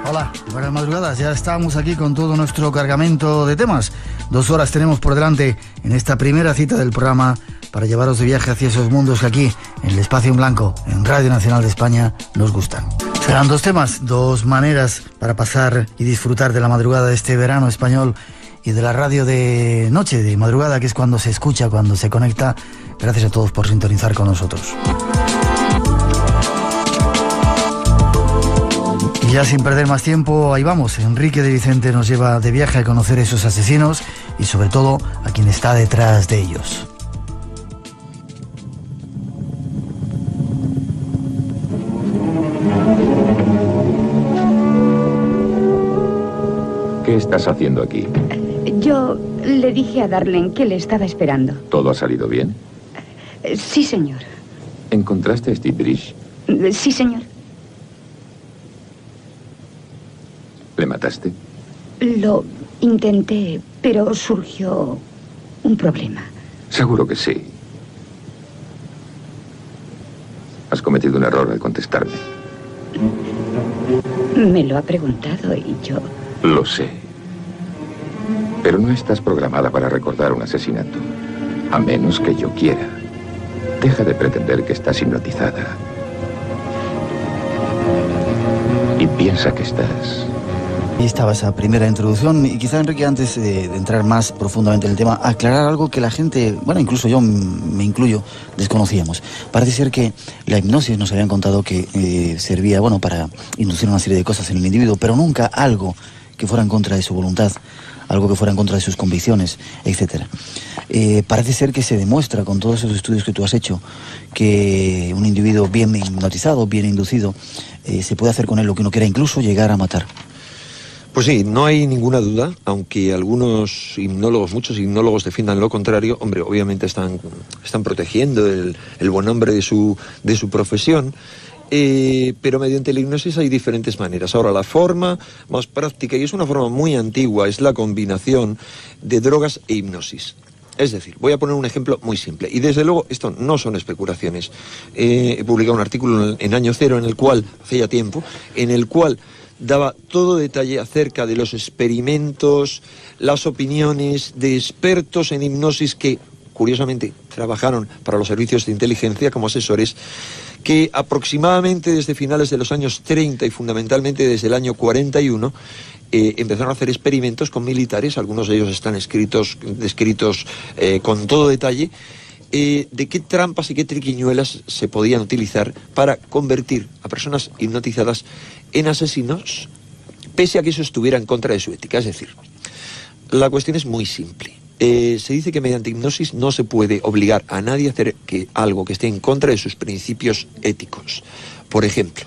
Hola, buenas madrugadas. Ya estamos aquí con todo nuestro cargamento de temas. 2 horas tenemos por delante en esta primera cita del programa para llevaros de viaje hacia esos mundos que aquí, en el Espacio en Blanco, en Radio Nacional de España, nos gustan. Serán 2 temas, 2 maneras para pasar y disfrutar de la madrugada de este verano español y de la radio de noche, de madrugada, que es cuando se escucha, cuando se conecta. Gracias a todos por sintonizar con nosotros. Y ya sin perder más tiempo, ahí vamos. Enrique de Vicente nos lleva de viaje a conocer esos asesinos y sobre todo a quien está detrás de ellos. ¿Qué estás haciendo aquí? Yo le dije a Darlene que le estaba esperando. ¿Todo ha salido bien? Sí, señor. ¿Encontraste a Steve Drish? Sí, señor. ¿Le mataste? Lo intenté, pero surgió un problema. Seguro que sí. Has cometido un error al contestarme. Me lo ha preguntado y yo... Lo sé. Pero no estás programada para recordar un asesinato. A menos que yo quiera. Deja de pretender que estás hipnotizada. Y piensa que estás... Ahí estaba esa primera introducción y quizá, Enrique, antes de entrar más profundamente en el tema, aclarar algo que la gente, bueno, incluso yo me incluyo, desconocíamos. Parece ser que la hipnosis nos habían contado que servía, bueno, para inducir una serie de cosas en el individuo, pero nunca algo que fuera en contra de su voluntad, algo que fuera en contra de sus convicciones, etcétera. Parece ser que se demuestra con todos esos estudios que tú has hecho que un individuo bien hipnotizado, bien inducido, se puede hacer con él lo que uno quiera, incluso llegar a matar. Pues sí, no hay ninguna duda, aunque algunos hipnólogos, muchos hipnólogos defiendan lo contrario. Hombre, obviamente están protegiendo el buen nombre de su profesión, pero mediante la hipnosis hay diferentes maneras. Ahora, la forma más práctica, y es una forma muy antigua, es la combinación de drogas e hipnosis. Es decir, voy a poner un ejemplo muy simple, y desde luego esto no son especulaciones. He publicado un artículo en Año Cero, en el cual, hace ya tiempo, en el cual daba todo detalle acerca de los experimentos, las opiniones de expertos en hipnosis que, curiosamente, trabajaron para los servicios de inteligencia como asesores, que aproximadamente desde finales de los años 30 y fundamentalmente desde el año 41, empezaron a hacer experimentos con militares, algunos de ellos están descritos con todo detalle, de qué trampas y qué triquiñuelas se podían utilizar para convertir a personas hipnotizadas en asesinos, pese a que eso estuviera en contra de su ética. Es decir, la cuestión es muy simple. Se dice que mediante hipnosis no se puede obligar a nadie a hacer algo que esté en contra de sus principios éticos. Por ejemplo,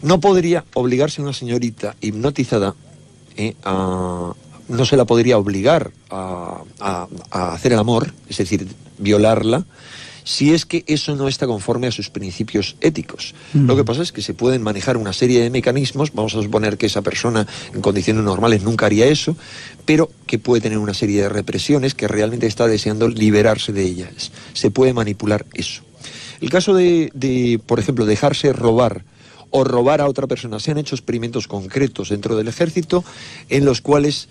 no podría obligarse a una señorita hipnotizada no se la podría obligar a hacer el amor, es decir, violarla, si es que eso no está conforme a sus principios éticos. Lo que pasa es que se pueden manejar una serie de mecanismos. Vamos a suponer que esa persona en condiciones normales nunca haría eso, pero que puede tener una serie de represiones, que realmente está deseando liberarse de ellas. Se puede manipular eso. El caso de por ejemplo, dejarse robar o robar a otra persona. Se han hecho experimentos concretos dentro del ejército en los cuales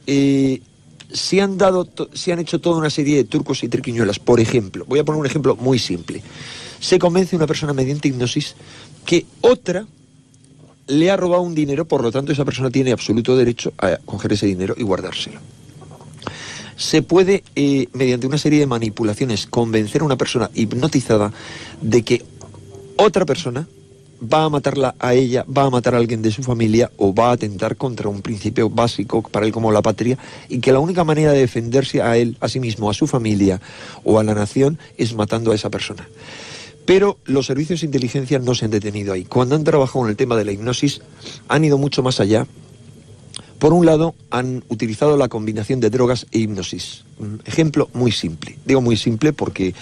se han hecho toda una serie de trucos y triquiñuelas. Por ejemplo, voy a poner un ejemplo muy simple. Se convence a una persona mediante hipnosis que otra le ha robado un dinero, por lo tanto esa persona tiene absoluto derecho a coger ese dinero y guardárselo. Se puede, mediante una serie de manipulaciones, convencer a una persona hipnotizada de que otra persona va a matarla a ella, va a matar a alguien de su familia o va a atentar contra un principio básico para él como la patria, y que la única manera de defenderse a él, a sí mismo, a su familia o a la nación es matando a esa persona. Pero los servicios de inteligencia no se han detenido ahí. Cuando han trabajado en el tema de la hipnosis, han ido mucho más allá. Por un lado, han utilizado la combinación de drogas e hipnosis. Un ejemplo muy simple. Digo muy simple porque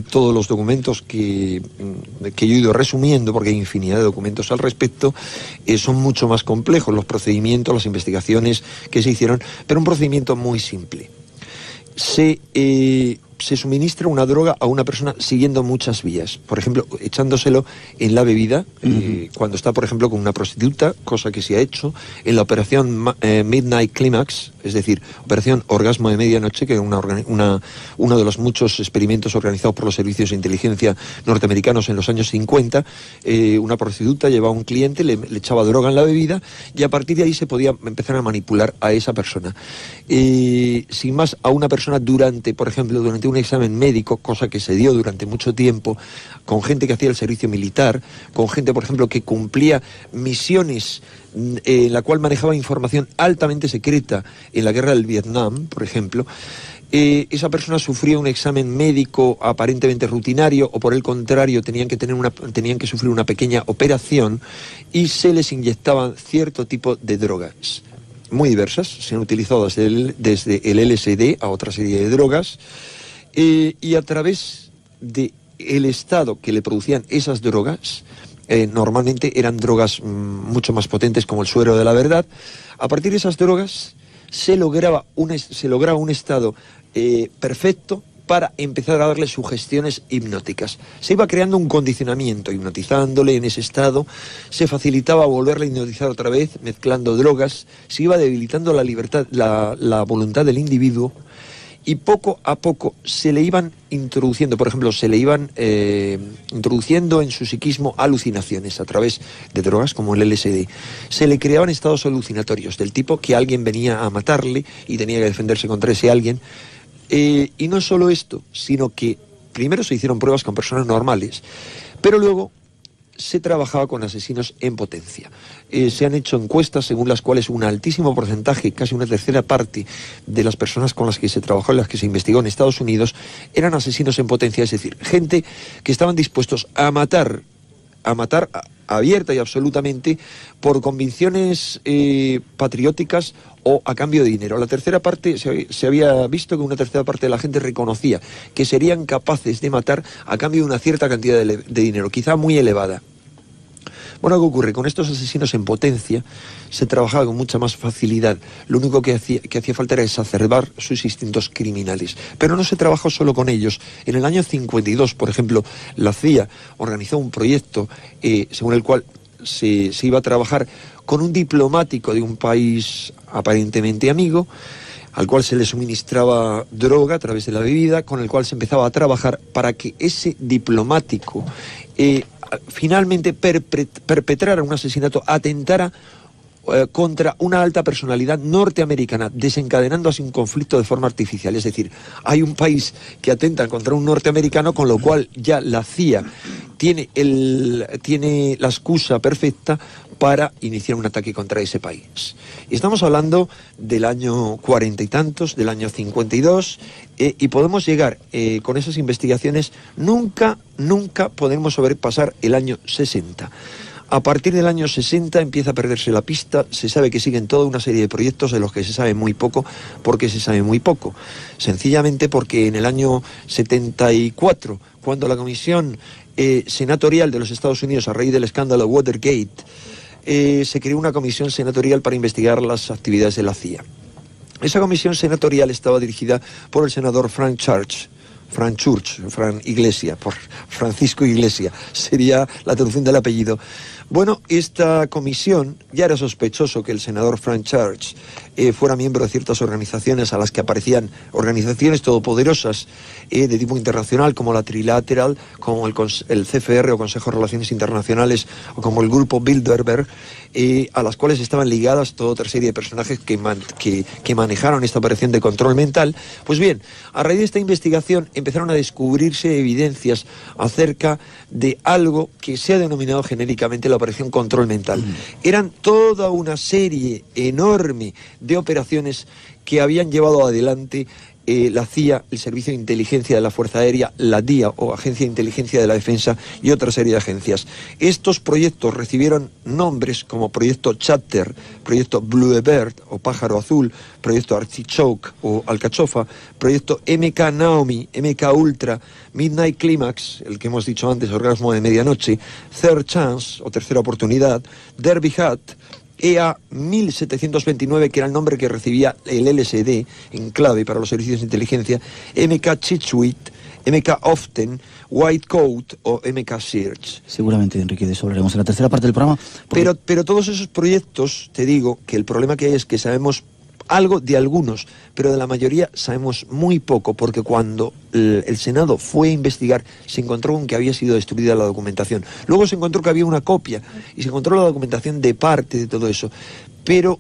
todos los documentos que yo he ido resumiendo, porque hay infinidad de documentos al respecto, son mucho más complejos los procedimientos, las investigaciones que se hicieron, pero un procedimiento muy simple. Se se suministra una droga a una persona siguiendo muchas vías. Por ejemplo, echándoselo en la bebida, cuando está, por ejemplo, con una prostituta, cosa que se ha hecho, en la operación Midnight Climax, es decir, operación Orgasmo de Medianoche, que es uno de los muchos experimentos organizados por los servicios de inteligencia norteamericanos en los años 50. Una prostituta llevaba a un cliente, le echaba droga en la bebida, y a partir de ahí se podía empezar a manipular a esa persona. Sin más, a una persona por ejemplo, durante un examen médico, cosa que se dio durante mucho tiempo, con gente que hacía el servicio militar, con gente, por ejemplo, que cumplía misiones en la cual manejaba información altamente secreta en la guerra del Vietnam, por ejemplo. Esa persona sufría un examen médico aparentemente rutinario, o por el contrario tenían que sufrir una pequeña operación, y se les inyectaban cierto tipo de drogas muy diversas. Se han utilizado desde el LSD a otra serie de drogas, y a través del estado que le producían esas drogas, normalmente eran drogas mucho más potentes, como el suero de la verdad. A partir de esas drogas se lograba un estado perfecto para empezar a darle sugestiones hipnóticas. Se iba creando un condicionamiento, hipnotizándole en ese estado, se facilitaba volverle a hipnotizar otra vez, mezclando drogas, se iba debilitando la libertad, la voluntad del individuo, y poco a poco se le iban introduciendo, por ejemplo, introduciendo en su psiquismo alucinaciones a través de drogas como el LSD. Se le creaban estados alucinatorios, del tipo que alguien venía a matarle y tenía que defenderse contra ese alguien. Y no solo esto, sino que primero se hicieron pruebas con personas normales, pero luego se trabajaba con asesinos en potencia. Se han hecho encuestas según las cuales un altísimo porcentaje, casi una tercera parte de las personas con las que se trabajó, en las que se investigó en Estados Unidos, eran asesinos en potencia, es decir, gente que estaban dispuestos a matar abierta y absolutamente por convicciones patrióticas o a cambio de dinero. La tercera parte, se había visto que una tercera parte de la gente reconocía que serían capaces de matar a cambio de una cierta cantidad de dinero, quizá muy elevada. Bueno, ¿qué ocurre? Con estos asesinos en potencia se trabajaba con mucha más facilidad. Lo único que hacía falta era exacerbar sus instintos criminales. Pero no se trabajó solo con ellos. En el año 52, por ejemplo, la CIA organizó un proyecto según el cual se iba a trabajar con un diplomático de un país aparentemente amigo, al cual se le suministraba droga a través de la bebida, con el cual se empezaba a trabajar para que ese diplomático finalmente perpetrara un asesinato, atentara contra una alta personalidad norteamericana, desencadenando así un conflicto de forma artificial. Es decir, hay un país que atenta contra un norteamericano, con lo cual ya la CIA tiene la excusa perfecta para iniciar un ataque contra ese país. Y estamos hablando del año 40 y tantos, del año 52, y podemos llegar con esas investigaciones, nunca podemos sobrepasar el año 60. A partir del año 60 empieza a perderse la pista. Se sabe que siguen toda una serie de proyectos de los que se sabe muy poco. ¿Por qué se sabe muy poco? Sencillamente porque en el año 74, cuando la Comisión Senatorial de los Estados Unidos, a raíz del escándalo Watergate, se creó una comisión senatorial para investigar las actividades de la CIA. Esa comisión senatorial estaba dirigida por el senador Frank Iglesia, por Francisco Iglesia, sería la traducción del apellido. Bueno, esta comisión, ya era sospechoso que el senador Frank Church fuera miembro de ciertas organizaciones a las que aparecían organizaciones todopoderosas de tipo internacional, como la Trilateral, como el CFR o Consejo de Relaciones Internacionales, o como el grupo Bilderberg, a las cuales estaban ligadas toda otra serie de personajes que manejaron esta operación de control mental. Pues bien, a raíz de esta investigación empezaron a descubrirse evidencias acerca de algo que se ha denominado genéricamente la operación control mental. Eran toda una serie enorme de operaciones que habían llevado adelante la CIA, el Servicio de Inteligencia de la Fuerza Aérea, la DIA o Agencia de Inteligencia de la Defensa y otra serie de agencias. Estos proyectos recibieron nombres como Proyecto Chatter, Proyecto Bluebird o Pájaro Azul, Proyecto Artichoke o Alcachofa, Proyecto MK Naomi, MK Ultra, Midnight Climax, el que hemos dicho antes, Orgasmo de Medianoche, Third Chance o Tercera Oportunidad, Derby Hat, EA-1729, que era el nombre que recibía el LSD en clave para los servicios de inteligencia, MK Chitsuit, MK Often, White Coat o MK Search. Seguramente, Enrique, de eso hablaremos en la tercera parte del programa. Porque... Pero todos esos proyectos, te digo, que el problema que hay es que sabemos algo de algunos, pero de la mayoría sabemos muy poco, porque cuando el Senado fue a investigar se encontró con que había sido destruida la documentación. Luego se encontró que había una copia y se encontró la documentación de parte de todo eso, pero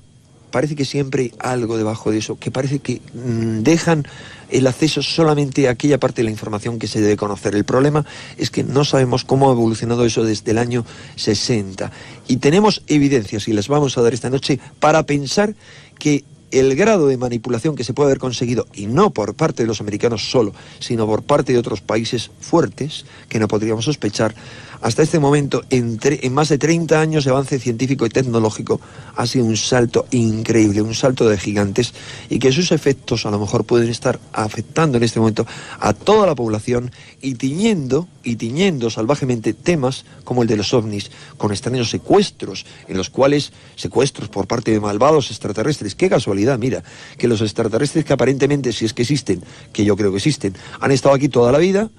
parece que siempre hay algo debajo de eso, que parece que dejan el acceso solamente a aquella parte de la información que se debe conocer. El problema es que no sabemos cómo ha evolucionado eso desde el año 60. Y tenemos evidencias, y las vamos a dar esta noche, para pensar que el grado de manipulación que se puede haber conseguido, y no por parte de los americanos solo, sino por parte de otros países fuertes, que no podríamos sospechar, hasta este momento, en más de 30 años de avance científico y tecnológico, ha sido un salto increíble, un salto de gigantes, y que sus efectos a lo mejor pueden estar afectando en este momento a toda la población y tiñendo salvajemente temas como el de los ovnis, con extraños secuestros, en los cuales secuestros por parte de malvados extraterrestres. Qué casualidad, mira, que los extraterrestres que aparentemente, si es que existen, que yo creo que existen, han estado aquí toda la vida,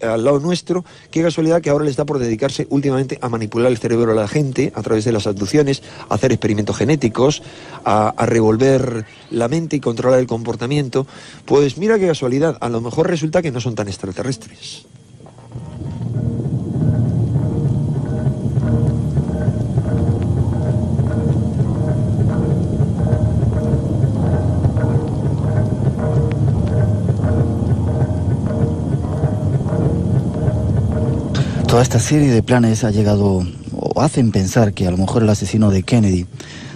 al lado nuestro, qué casualidad que ahora les da por dedicarse últimamente a manipular el cerebro de la gente a través de las abducciones, a hacer experimentos genéticos, a revolver la mente y controlar el comportamiento. Pues mira qué casualidad, a lo mejor resulta que no son tan extraterrestres. Toda esta serie de planes ha llegado, o hacen pensar que a lo mejor el asesino de Kennedy,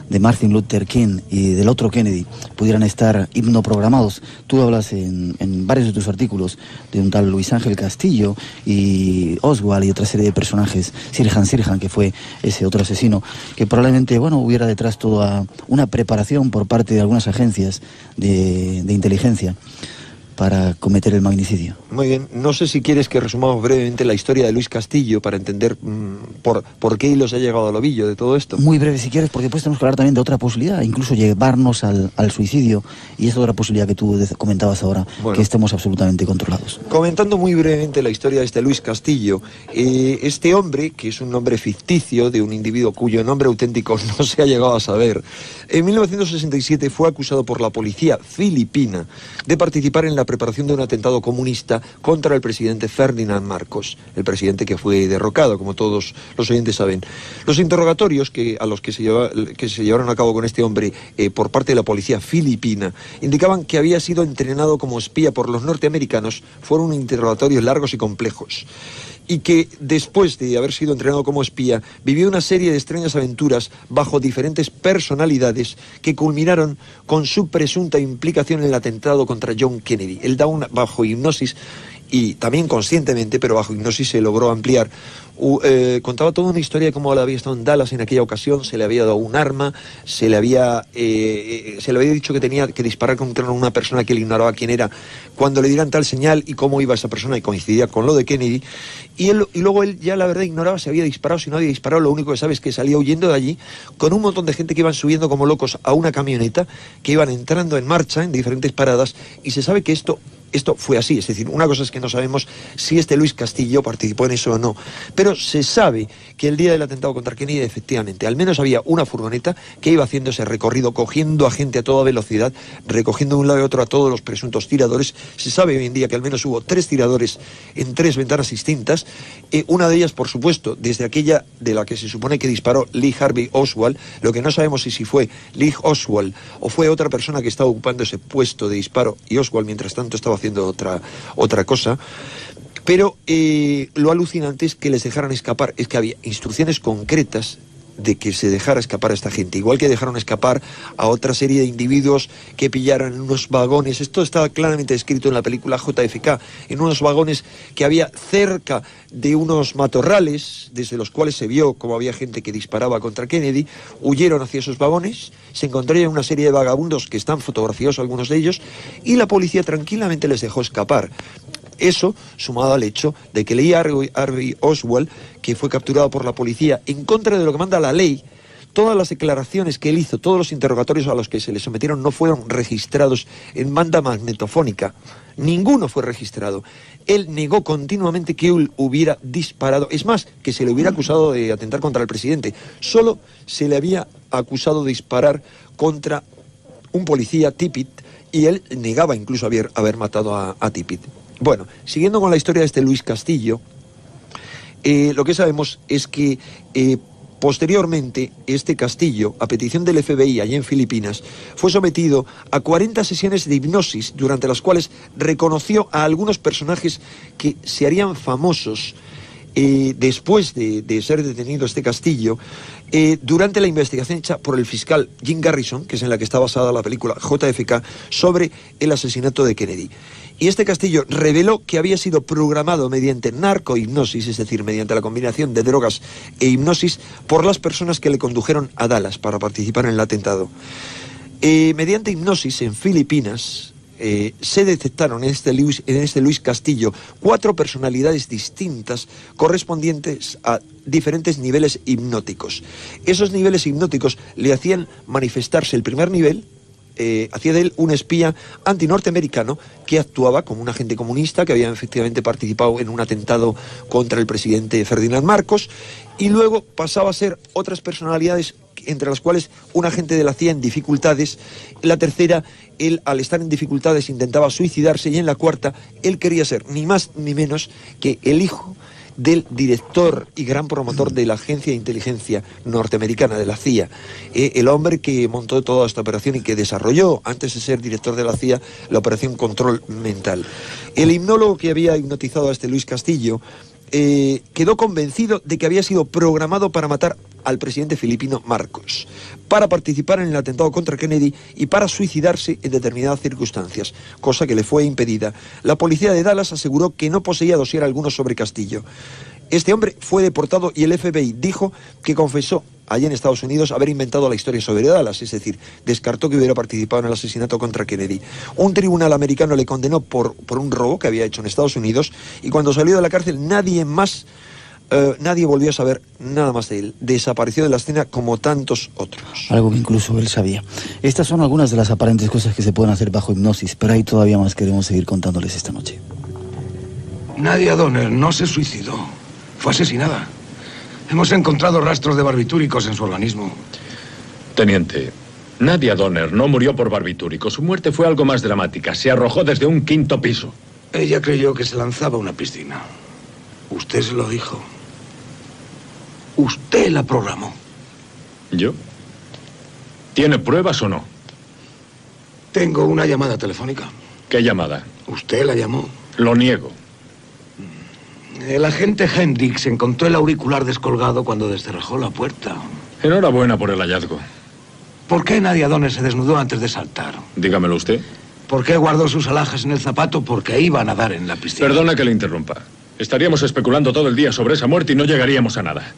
de Martin Luther King y del otro Kennedy pudieran estar hipnoprogramados. Tú hablas en varios de tus artículos de un tal Luis Ángel Castillo y Oswald y otra serie de personajes, Sirhan, que fue ese otro asesino, que probablemente, bueno, hubiera detrás toda una preparación por parte de algunas agencias de inteligencia para cometer el magnicidio. Muy bien, no sé si quieres que resumamos brevemente la historia de Luis Castillo para entender por qué hilos ha llegado al ovillo de todo esto. Muy breve si quieres, porque después tenemos que hablar también de otra posibilidad, incluso llevarnos al suicidio, y esa otra posibilidad que tú comentabas ahora, bueno, que estemos absolutamente controlados. Comentando muy brevemente la historia de este Luis Castillo, este hombre, que es un nombre ficticio de un individuo cuyo nombre auténtico no se ha llegado a saber, en 1967 fue acusado por la policía filipina de participar en la preparación de un atentado comunista contra el presidente Ferdinand Marcos, el presidente que fue derrocado, como todos los oyentes saben. Los interrogatorios que se llevaron a cabo con este hombre por parte de la policía filipina indicaban que había sido entrenado como espía por los norteamericanos. Fueron interrogatorios largos y complejos, y que después de haber sido entrenado como espía, vivió una serie de extrañas aventuras bajo diferentes personalidades que culminaron con su presunta implicación en el atentado contra John Kennedy. Él bajo hipnosis, y también conscientemente, pero bajo hipnosis se logró ampliar, contaba toda una historia de cómo él había estado en Dallas en aquella ocasión, se le había dado un arma, se le había dicho que tenía que disparar contra una persona que él ignoraba quién era, cuando le dieran tal señal y cómo iba esa persona, y coincidía con lo de Kennedy, y luego él ya la verdad ignoraba si había disparado, si no había disparado. Lo único que sabe es que salía huyendo de allí con un montón de gente que iban subiendo como locos a una camioneta, que iban entrando en marcha en diferentes paradas, y se sabe que esto fue así. Es decir, una cosa es que no sabemos si este Luis Castillo participó en eso o no, pero se sabe que el día del atentado contra Kennedy, efectivamente, al menos había una furgoneta que iba haciendo ese recorrido, cogiendo a gente a toda velocidad, recogiendo de un lado y otro a todos los presuntos tiradores. Se sabe hoy en día que al menos hubo 3 tiradores en 3 ventanas distintas, una de ellas, por supuesto, desde aquella de la que se supone que disparó Lee Harvey Oswald. Lo que no sabemos es si fue Lee Oswald o fue otra persona que estaba ocupando ese puesto de disparo, y Oswald mientras tanto estaba haciendo otra cosa. Pero lo alucinante es que les dejaran escapar, es que había instrucciones concretas de que se dejara escapar a esta gente, igual que dejaron escapar a otra serie de individuos que pillaran en unos vagones. Esto está claramente descrito en la película JFK, en unos vagones que había cerca de unos matorrales, desde los cuales se vio como había gente que disparaba contra Kennedy. Huyeron hacia esos vagones, se encontraron una serie de vagabundos que están fotografiados, algunos de ellos, y la policía tranquilamente les dejó escapar. Eso, sumado al hecho de que Lee Harvey Oswald, que fue capturado por la policía en contra de lo que manda la ley, Todas las declaraciones que él hizo, todos los interrogatorios a los que se le sometieron no fueron registrados en banda magnetofónica. Ninguno fue registrado. Él negó continuamente que él hubiera disparado. Es más, que se le hubiera acusado de atentar contra el presidente. Solo se le había acusado de disparar contra un policía, Tippit, y él negaba incluso haber matado a Tippit. Bueno, siguiendo con la historia de este Luis Castillo, lo que sabemos es que posteriormente este Castillo, a petición del FBI allí en Filipinas, fue sometido a 40 sesiones de hipnosis, durante las cuales reconoció a algunos personajes que se harían famosos después de ser detenido este Castillo, durante la investigación hecha por el fiscal Jim Garrison, que es en la que está basada la película JFK, sobre el asesinato de Kennedy. Y este Castillo reveló que había sido programado mediante narcohipnosis, es decir, mediante la combinación de drogas e hipnosis, por las personas que le condujeron a Dallas para participar en el atentado. Mediante hipnosis en Filipinas se detectaron en este Luis Castillo 4 personalidades distintas correspondientes a diferentes niveles hipnóticos. Esos niveles hipnóticos le hacían manifestarse. El primer nivel hacía de él un espía antinorteamericano que actuaba como un agente comunista que había efectivamente participado en un atentado contra el presidente Ferdinand Marcos, y luego pasaba a ser otras personalidades, entre las cuales un agente de la CIA en dificultades. La tercera, él al estar en dificultades intentaba suicidarse, y en la cuarta él quería ser ni más ni menos que el hijo del director y gran promotor de la agencia de inteligencia norteamericana, de la CIA, el hombre que montó toda esta operación y que desarrolló, antes de ser director de la CIA, la operación Control Mental. El hipnólogo que había hipnotizado a este Luis Castillo quedó convencido de que había sido programado para matar al presidente filipino Marcos, para participar en el atentado contra Kennedy y para suicidarse en determinadas circunstancias, cosa que le fue impedida. La policía de Dallas aseguró que no poseía dossier alguno sobre Castillo. Este hombre fue deportado y el FBI dijo que confesó allí en Estados Unidos haber inventado la historia sobre Dallas, es decir, descartó que hubiera participado en el asesinato contra Kennedy. Un tribunal americano le condenó por un robo que había hecho en Estados Unidos, y cuando salió de la cárcel nadie volvió a saber nada más de él. Desapareció de la escena como tantos otros. Algo que incluso él sabía. Estas son algunas de las aparentes cosas que se pueden hacer bajo hipnosis, pero hay todavía más que debemos seguir contándoles esta noche. Nadia Donner no se suicidó, fue asesinada. Hemos encontrado rastros de barbitúricos en su organismo. Teniente, Nadia Donner no murió por barbitúricos. Su muerte fue algo más dramática. Se arrojó desde un 5º piso. Ella creyó que se lanzaba a una piscina. Usted se lo dijo. Usted la programó. ¿Yo? ¿Tiene pruebas o no? Tengo una llamada telefónica. ¿Qué llamada? Usted la llamó. Lo niego. El agente Hendricks encontró el auricular descolgado cuando descerrajó la puerta. Enhorabuena por el hallazgo. ¿Por qué Nadia Donner se desnudó antes de saltar? Dígamelo usted. ¿Por qué guardó sus alhajas en el zapato? Porque iba a nadar en la piscina. Perdona que le interrumpa. Estaríamos especulando todo el día sobre esa muerte y no llegaríamos a nada.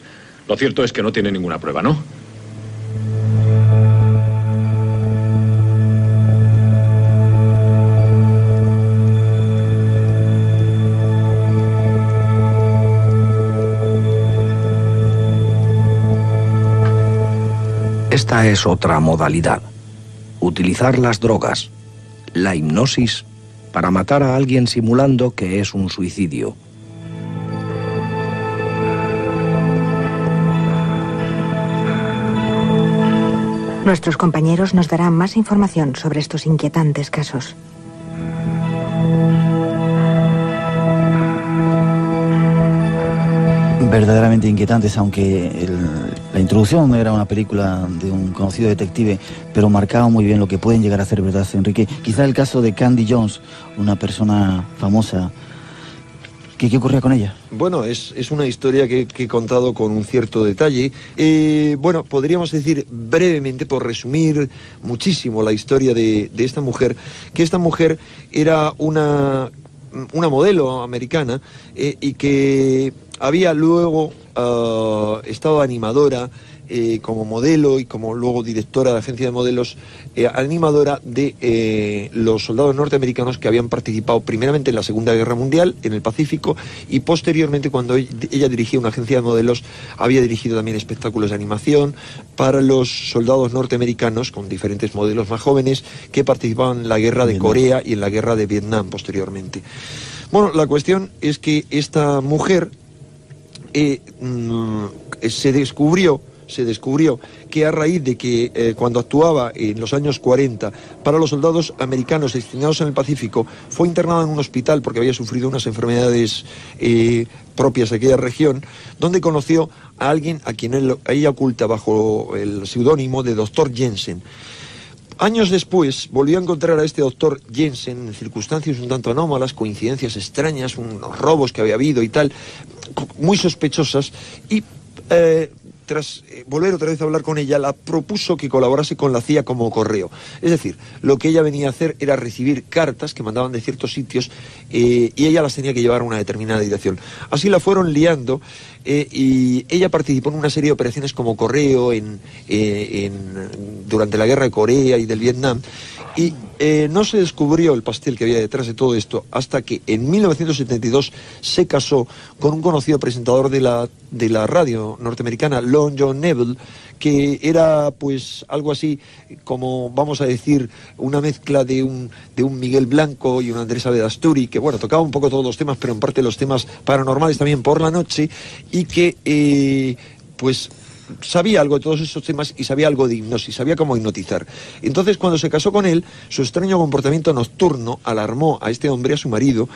Lo cierto es que no tiene ninguna prueba, ¿no? Esta es otra modalidad. Utilizar las drogas, la hipnosis, para matar a alguien simulando que es un suicidio. Nuestros compañeros nos darán más información sobre estos inquietantes casos. Verdaderamente inquietantes, aunque la introducción era una película de un conocido detective, pero marcaba muy bien lo que pueden llegar a hacer, ¿verdad, Enrique? Quizá el caso de Candy Jones, una persona famosa. ¿Qué ocurría con ella? Bueno, es una historia que he contado con un cierto detalle. Bueno, podríamos decir brevemente, por resumir muchísimo la historia de esta mujer, que esta mujer era una modelo americana y que había luego estado animadora como modelo y como luego directora de agencia de modelos, animadora de los soldados norteamericanos que habían participado primeramente en la Segunda Guerra Mundial en el Pacífico, y posteriormente, cuando ella dirigía una agencia de modelos, había dirigido también espectáculos de animación para los soldados norteamericanos con diferentes modelos más jóvenes que participaban en la guerra de Corea y en la guerra de Vietnam posteriormente. Bueno, la cuestión es que esta mujer se descubrió que a raíz de que cuando actuaba en los años 40 para los soldados americanos destinados en el Pacífico, fue internada en un hospital porque había sufrido unas enfermedades propias de aquella región, donde conoció a alguien a quien ella oculta bajo el seudónimo de Dr. Jensen. Años después volvió a encontrar a este doctor Jensen en circunstancias un tanto anómalas, coincidencias extrañas, unos robos que había habido y tal, muy sospechosas, y tras volver otra vez a hablar con ella, la propuso que colaborase con la CIA como correo. Es decir, lo que ella venía a hacer era recibir cartas que mandaban de ciertos sitios y ella las tenía que llevar a una determinada dirección. Así la fueron liando y ella participó en una serie de operaciones como correo durante la guerra de Corea y del Vietnam, y no se descubrió el pastel que había detrás de todo esto hasta que en 1972 se casó con un conocido presentador de la radio norteamericana, Long John Neville, que era pues algo así como, vamos a decir, una mezcla de un Miguel Blanco y un Andrés Avedasturi, que bueno, tocaba un poco todos los temas, pero en parte los temas paranormales también por la noche, y que pues sabía algo de todos esos temas y sabía algo de hipnosis, sabía cómo hipnotizar. Entonces, cuando se casó con él, su extraño comportamiento nocturno alarmó a este hombre, a su marido,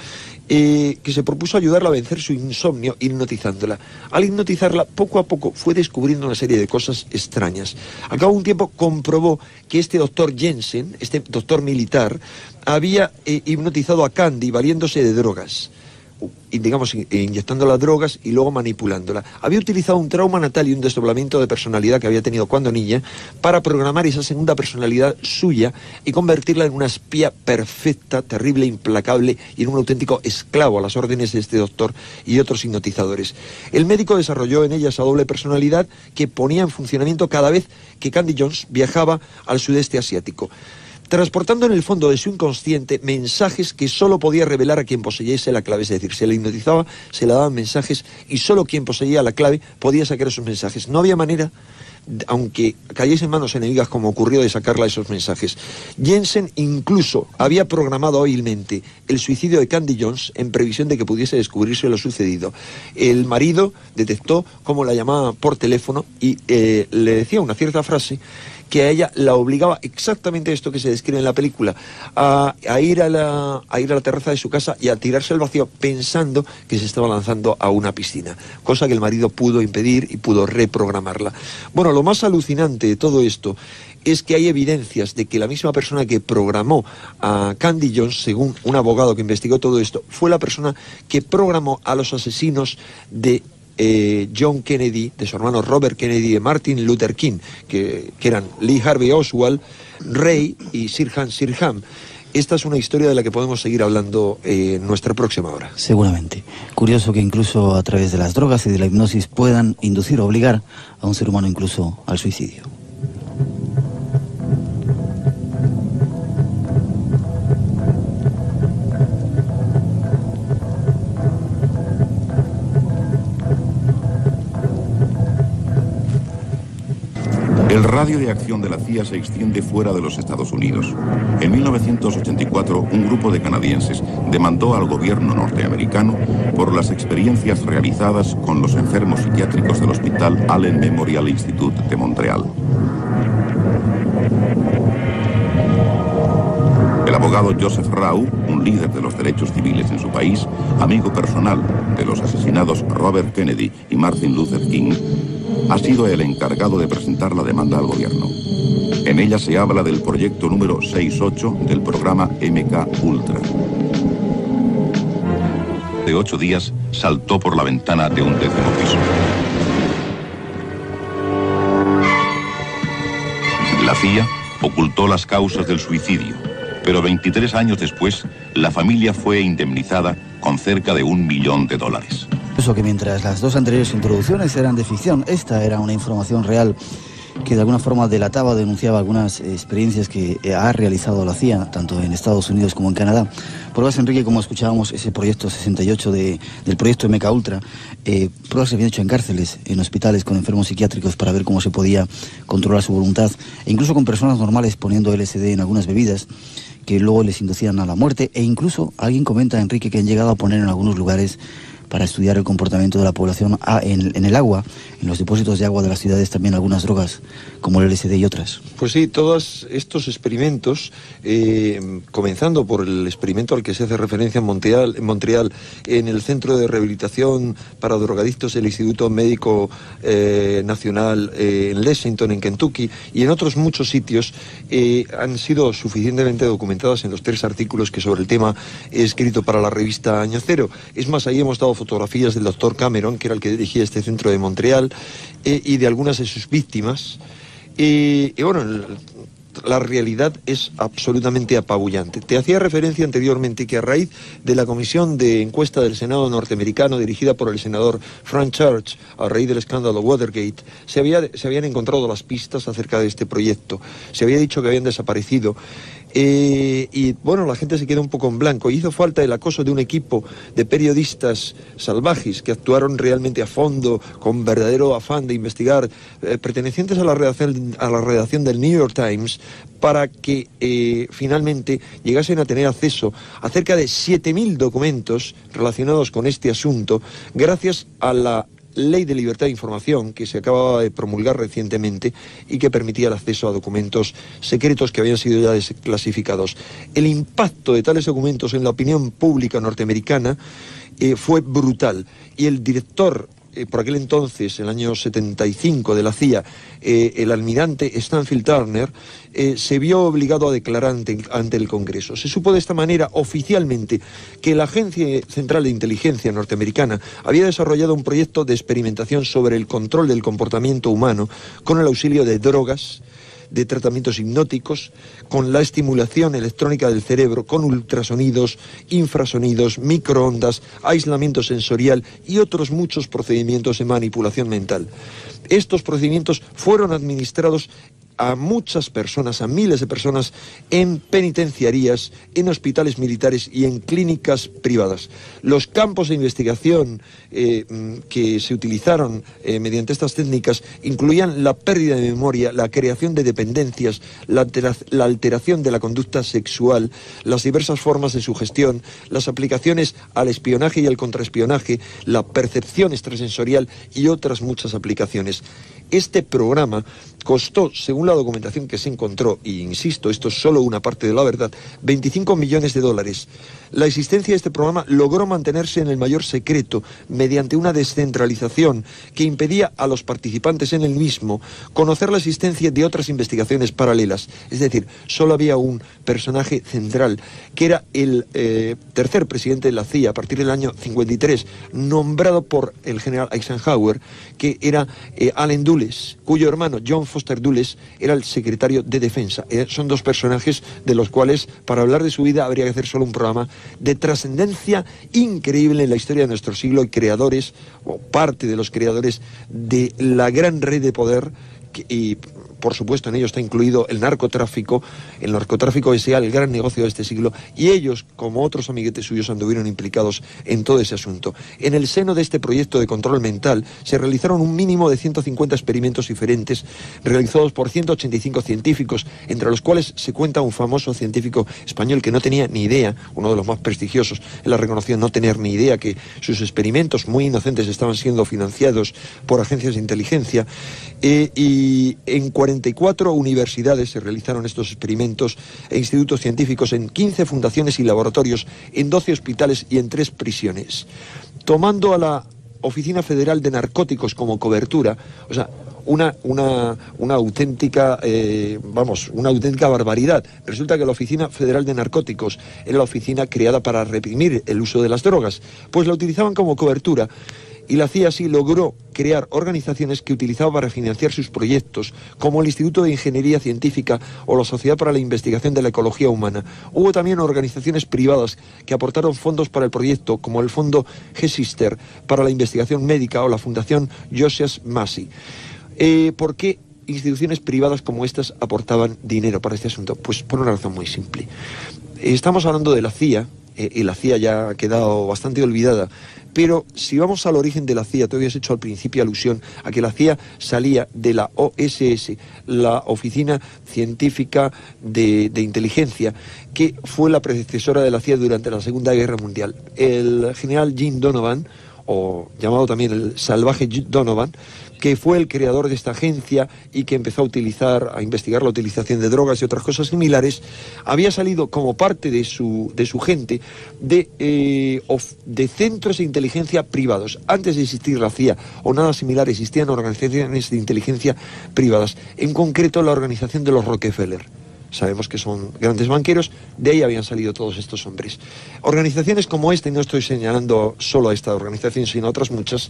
que se propuso ayudarla a vencer su insomnio hipnotizándola. Al hipnotizarla, poco a poco fue descubriendo una serie de cosas extrañas. Al cabo de un tiempo comprobó que este doctor Jensen, este doctor militar, había hipnotizado a Candy valiéndose de drogas, y digamos inyectando las drogas y luego manipulándola. Había utilizado un trauma natal y un desdoblamiento de personalidad que había tenido cuando niña para programar esa segunda personalidad suya y convertirla en una espía perfecta, terrible, implacable y en un auténtico esclavo a las órdenes de este doctor y otros hipnotizadores. El médico desarrolló en ella esa doble personalidad que ponía en funcionamiento cada vez que Candy Jones viajaba al sudeste asiático, transportando en el fondo de su inconsciente mensajes que solo podía revelar a quien poseyese la clave. Es decir, se le hipnotizaba, se le daban mensajes y solo quien poseía la clave podía sacar esos mensajes. No había manera, aunque cayese en manos enemigas como ocurrió, de sacarla esos mensajes. Jensen incluso había programado hábilmente el suicidio de Candy Jones en previsión de que pudiese descubrirse lo sucedido. El marido detectó cómo la llamaba por teléfono y le decía una cierta frase que a ella la obligaba exactamente esto que se describe en la película, a ir a la terraza de su casa y a tirarse al vacío pensando que se estaba lanzando a una piscina, cosa que el marido pudo impedir y pudo reprogramarla. Bueno, lo más alucinante de todo esto es que hay evidencias de que la misma persona que programó a Candy Jones, según un abogado que investigó todo esto, fue la persona que programó a los asesinos de John Kennedy, de su hermano Robert Kennedy, de Martin Luther King, que eran Lee Harvey Oswald, Ray y Sirhan Sirhan. Esta es una historia de la que podemos seguir hablando en nuestra próxima hora. Seguramente. Curioso que incluso a través de las drogas y de la hipnosis puedan inducir o obligar a un ser humano incluso al suicidio. El radio de acción de la CIA se extiende fuera de los Estados Unidos. En 1984, un grupo de canadienses demandó al gobierno norteamericano por las experiencias realizadas con los enfermos psiquiátricos del Hospital Allen Memorial Institute de Montreal. El abogado Joseph Rau, un líder de los derechos civiles en su país, amigo personal de los asesinados Robert Kennedy y Martin Luther King, ha sido el encargado de presentar la demanda al gobierno. En ella se habla del proyecto número 68 del programa MK Ultra. De 8 días, saltó por la ventana de un 10º piso. La CIA ocultó las causas del suicidio, pero 23 años después, la familia fue indemnizada con cerca de $1 millón. Eso que mientras las dos anteriores introducciones eran de ficción, esta era una información real que de alguna forma delataba o denunciaba algunas experiencias que ha realizado la CIA, tanto en Estados Unidos como en Canadá. Pruebas, Enrique, como escuchábamos, ese proyecto 68 del proyecto MK Ultra, pruebas se habían hecho en cárceles, en hospitales con enfermos psiquiátricos para ver cómo se podía controlar su voluntad, e incluso con personas normales poniendo LSD en algunas bebidas que luego les inducían a la muerte, e incluso alguien comenta, Enrique, que han llegado a poner en algunos lugares para estudiar el comportamiento de la población en el agua, en los depósitos de agua de las ciudades, también algunas drogas, como el LSD y otras. Pues sí, todos estos experimentos, comenzando por el experimento al que se hace referencia en Montreal, en el Centro de Rehabilitación para Drogadictos del Instituto Médico Nacional en Lexington, en Kentucky, y en otros muchos sitios, han sido suficientemente documentadas en los 3 artículos que sobre el tema he escrito para la revista Año Cero. Es más, ahí hemos dado fotografías del doctor Cameron, que era el que dirigía este centro de Montreal, y de algunas de sus víctimas. Y bueno, la realidad es absolutamente apabullante. Te hacía referencia anteriormente que a raíz de la comisión de encuesta del Senado norteamericano dirigida por el senador Frank Church, a raíz del escándalo Watergate, se habían encontrado las pistas acerca de este proyecto. Se había dicho que habían desaparecido. Y bueno, la gente se queda un poco en blanco. Hizo falta el acoso de un equipo de periodistas salvajes que actuaron realmente a fondo, con verdadero afán de investigar, pertenecientes a la redacción del New York Times, para que finalmente llegasen a tener acceso a cerca de 7.000 documentos relacionados con este asunto, gracias a la Ley de Libertad de Información que se acababa de promulgar recientemente y que permitía el acceso a documentos secretos que habían sido ya desclasificados. El impacto de tales documentos en la opinión pública norteamericana fue brutal, y el director por aquel entonces, el año 75, de la CIA, el almirante Stanfield Turner, se vio obligado a declarar ante el Congreso. Se supo de esta manera oficialmente que la Agencia Central de Inteligencia norteamericana había desarrollado un proyecto de experimentación sobre el control del comportamiento humano con el auxilio de drogas, de tratamientos hipnóticos, con la estimulación electrónica del cerebro, con ultrasonidos, infrasonidos, microondas, aislamiento sensorial y otros muchos procedimientos de manipulación mental. Estos procedimientos fueron administrados a muchas personas, a miles de personas, en penitenciarías, en hospitales militares y en clínicas privadas. Los campos de investigación que se utilizaron mediante estas técnicas incluían la pérdida de memoria, la creación de dependencias, la alteración de la conducta sexual, las diversas formas de sugestión, las aplicaciones al espionaje y al contraespionaje, la percepción extrasensorial y otras muchas aplicaciones. Este programa costó, según la documentación que se encontró, y insisto, esto es solo una parte de la verdad, $25 millones. La existencia de este programa logró mantenerse en el mayor secreto mediante una descentralización que impedía a los participantes en el mismo conocer la existencia de otras investigaciones paralelas. Es decir, solo había un personaje central, que era el tercer presidente de la CIA a partir del año 53, nombrado por el general Eisenhower, que era Allen Dulles, cuyo hermano John Foster Dulles era el secretario de Defensa. Son dos personajes de los cuales, para hablar de su vida, habría que hacer solo un programa de trascendencia increíble en la historia de nuestro siglo, y creadores, o parte de los creadores, de la gran red de poder y por supuesto en ello está incluido el narcotráfico. El narcotráfico es ya el gran negocio de este siglo, y ellos, como otros amiguetes suyos, anduvieron implicados en todo ese asunto. En el seno de este proyecto de control mental se realizaron un mínimo de 150 experimentos diferentes realizados por 185 científicos, entre los cuales se cuenta un famoso científico español que no tenía ni idea, uno de los más prestigiosos, él ha reconocido no tener ni idea que sus experimentos muy inocentes estaban siendo financiados por agencias de inteligencia, y en 44 universidades se realizaron estos experimentos e institutos científicos, en 15 fundaciones y laboratorios, en 12 hospitales y en 3 prisiones. Tomando a la Oficina Federal de Narcóticos como cobertura, o sea, una auténtica, una auténtica barbaridad. Resulta que la Oficina Federal de Narcóticos era la oficina creada para reprimir el uso de las drogas, pues la utilizaban como cobertura. Y la CIA así logró crear organizaciones que utilizaba para financiar sus proyectos, como el Instituto de Ingeniería Científica o la Sociedad para la Investigación de la Ecología Humana. Hubo también organizaciones privadas que aportaron fondos para el proyecto, como el Fondo G-Sister para la Investigación Médica o la Fundación Joseph Massey. ¿Por qué instituciones privadas como estas aportaban dinero para este asunto? Pues por una razón muy simple. Estamos hablando de la CIA, y la CIA ya ha quedado bastante olvidada, pero si vamos al origen de la CIA, tú habías hecho al principio alusión a que la CIA salía de la OSS, la Oficina Científica de Inteligencia, que fue la predecesora de la CIA durante la Segunda Guerra Mundial. El general Jim Donovan, o llamado también el salvaje Donovan, que fue el creador de esta agencia y que empezó a investigar la utilización de drogas y otras cosas similares, había salido como parte de su gente de centros de inteligencia privados. Antes de existir la CIA o nada similar, existían organizaciones de inteligencia privadas, en concreto la organización de los Rockefeller. Sabemos que son grandes banqueros, de ahí habían salido todos estos hombres. Organizaciones como esta, y no estoy señalando solo a esta organización, sino a otras muchas,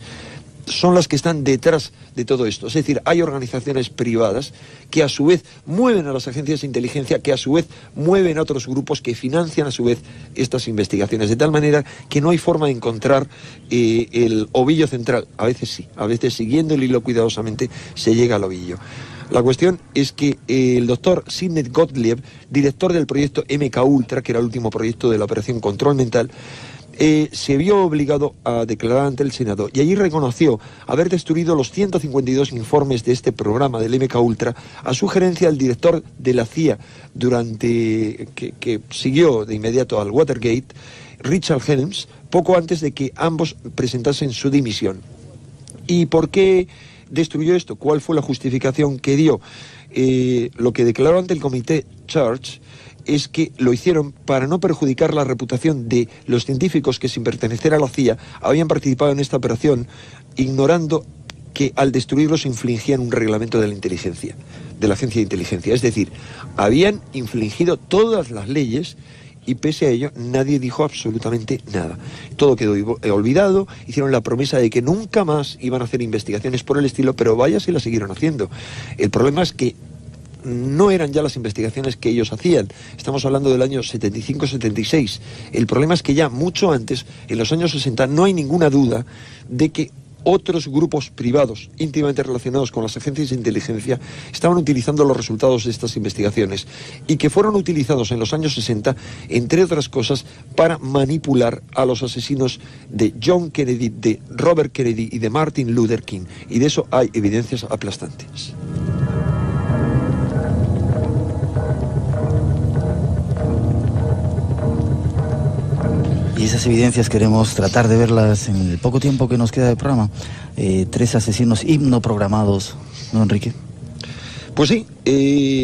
son las que están detrás de todo esto. Es decir, hay organizaciones privadas que a su vez mueven a las agencias de inteligencia, que a su vez mueven a otros grupos que financian a su vez estas investigaciones, de tal manera que no hay forma de encontrar el ovillo central. A veces sí, a veces siguiendo el hilo cuidadosamente se llega al ovillo. La cuestión es que el doctor Sidney Gottlieb, director del proyecto MK-Ultra, que era el último proyecto de la Operación Control Mental, se vio obligado a declarar ante el Senado y allí reconoció haber destruido los 152 informes de este programa del MK-Ultra a sugerencia del director de la CIA que siguió de inmediato al Watergate, Richard Helms, poco antes de que ambos presentasen su dimisión. ¿Y por qué destruyó esto? ¿Cuál fue la justificación que dio? Lo que declaró ante el comité Church es que lo hicieron para no perjudicar la reputación de los científicos que, sin pertenecer a la CIA, habían participado en esta operación, ignorando que al destruirlos infringían un reglamento de la inteligencia, de la agencia de inteligencia. Es decir, habían infringido todas las leyes y pese a ello nadie dijo absolutamente nada. Todo quedó olvidado, hicieron la promesa de que nunca más iban a hacer investigaciones por el estilo, pero vaya si la siguieron haciendo. El problema es que no eran ya las investigaciones que ellos hacían. Estamos hablando del año 75-76. El problema es que ya mucho antes, en los años 60, no hay ninguna duda de que otros grupos privados íntimamente relacionados con las agencias de inteligencia estaban utilizando los resultados de estas investigaciones y que fueron utilizados en los años 60, entre otras cosas, para manipular a los asesinos de John Kennedy, de Robert Kennedy y de Martin Luther King. Y de eso hay evidencias aplastantes. Y esas evidencias queremos tratar de verlas en el poco tiempo que nos queda de programa. 3 asesinos hipnoprogramados, ¿no, Enrique? Pues sí,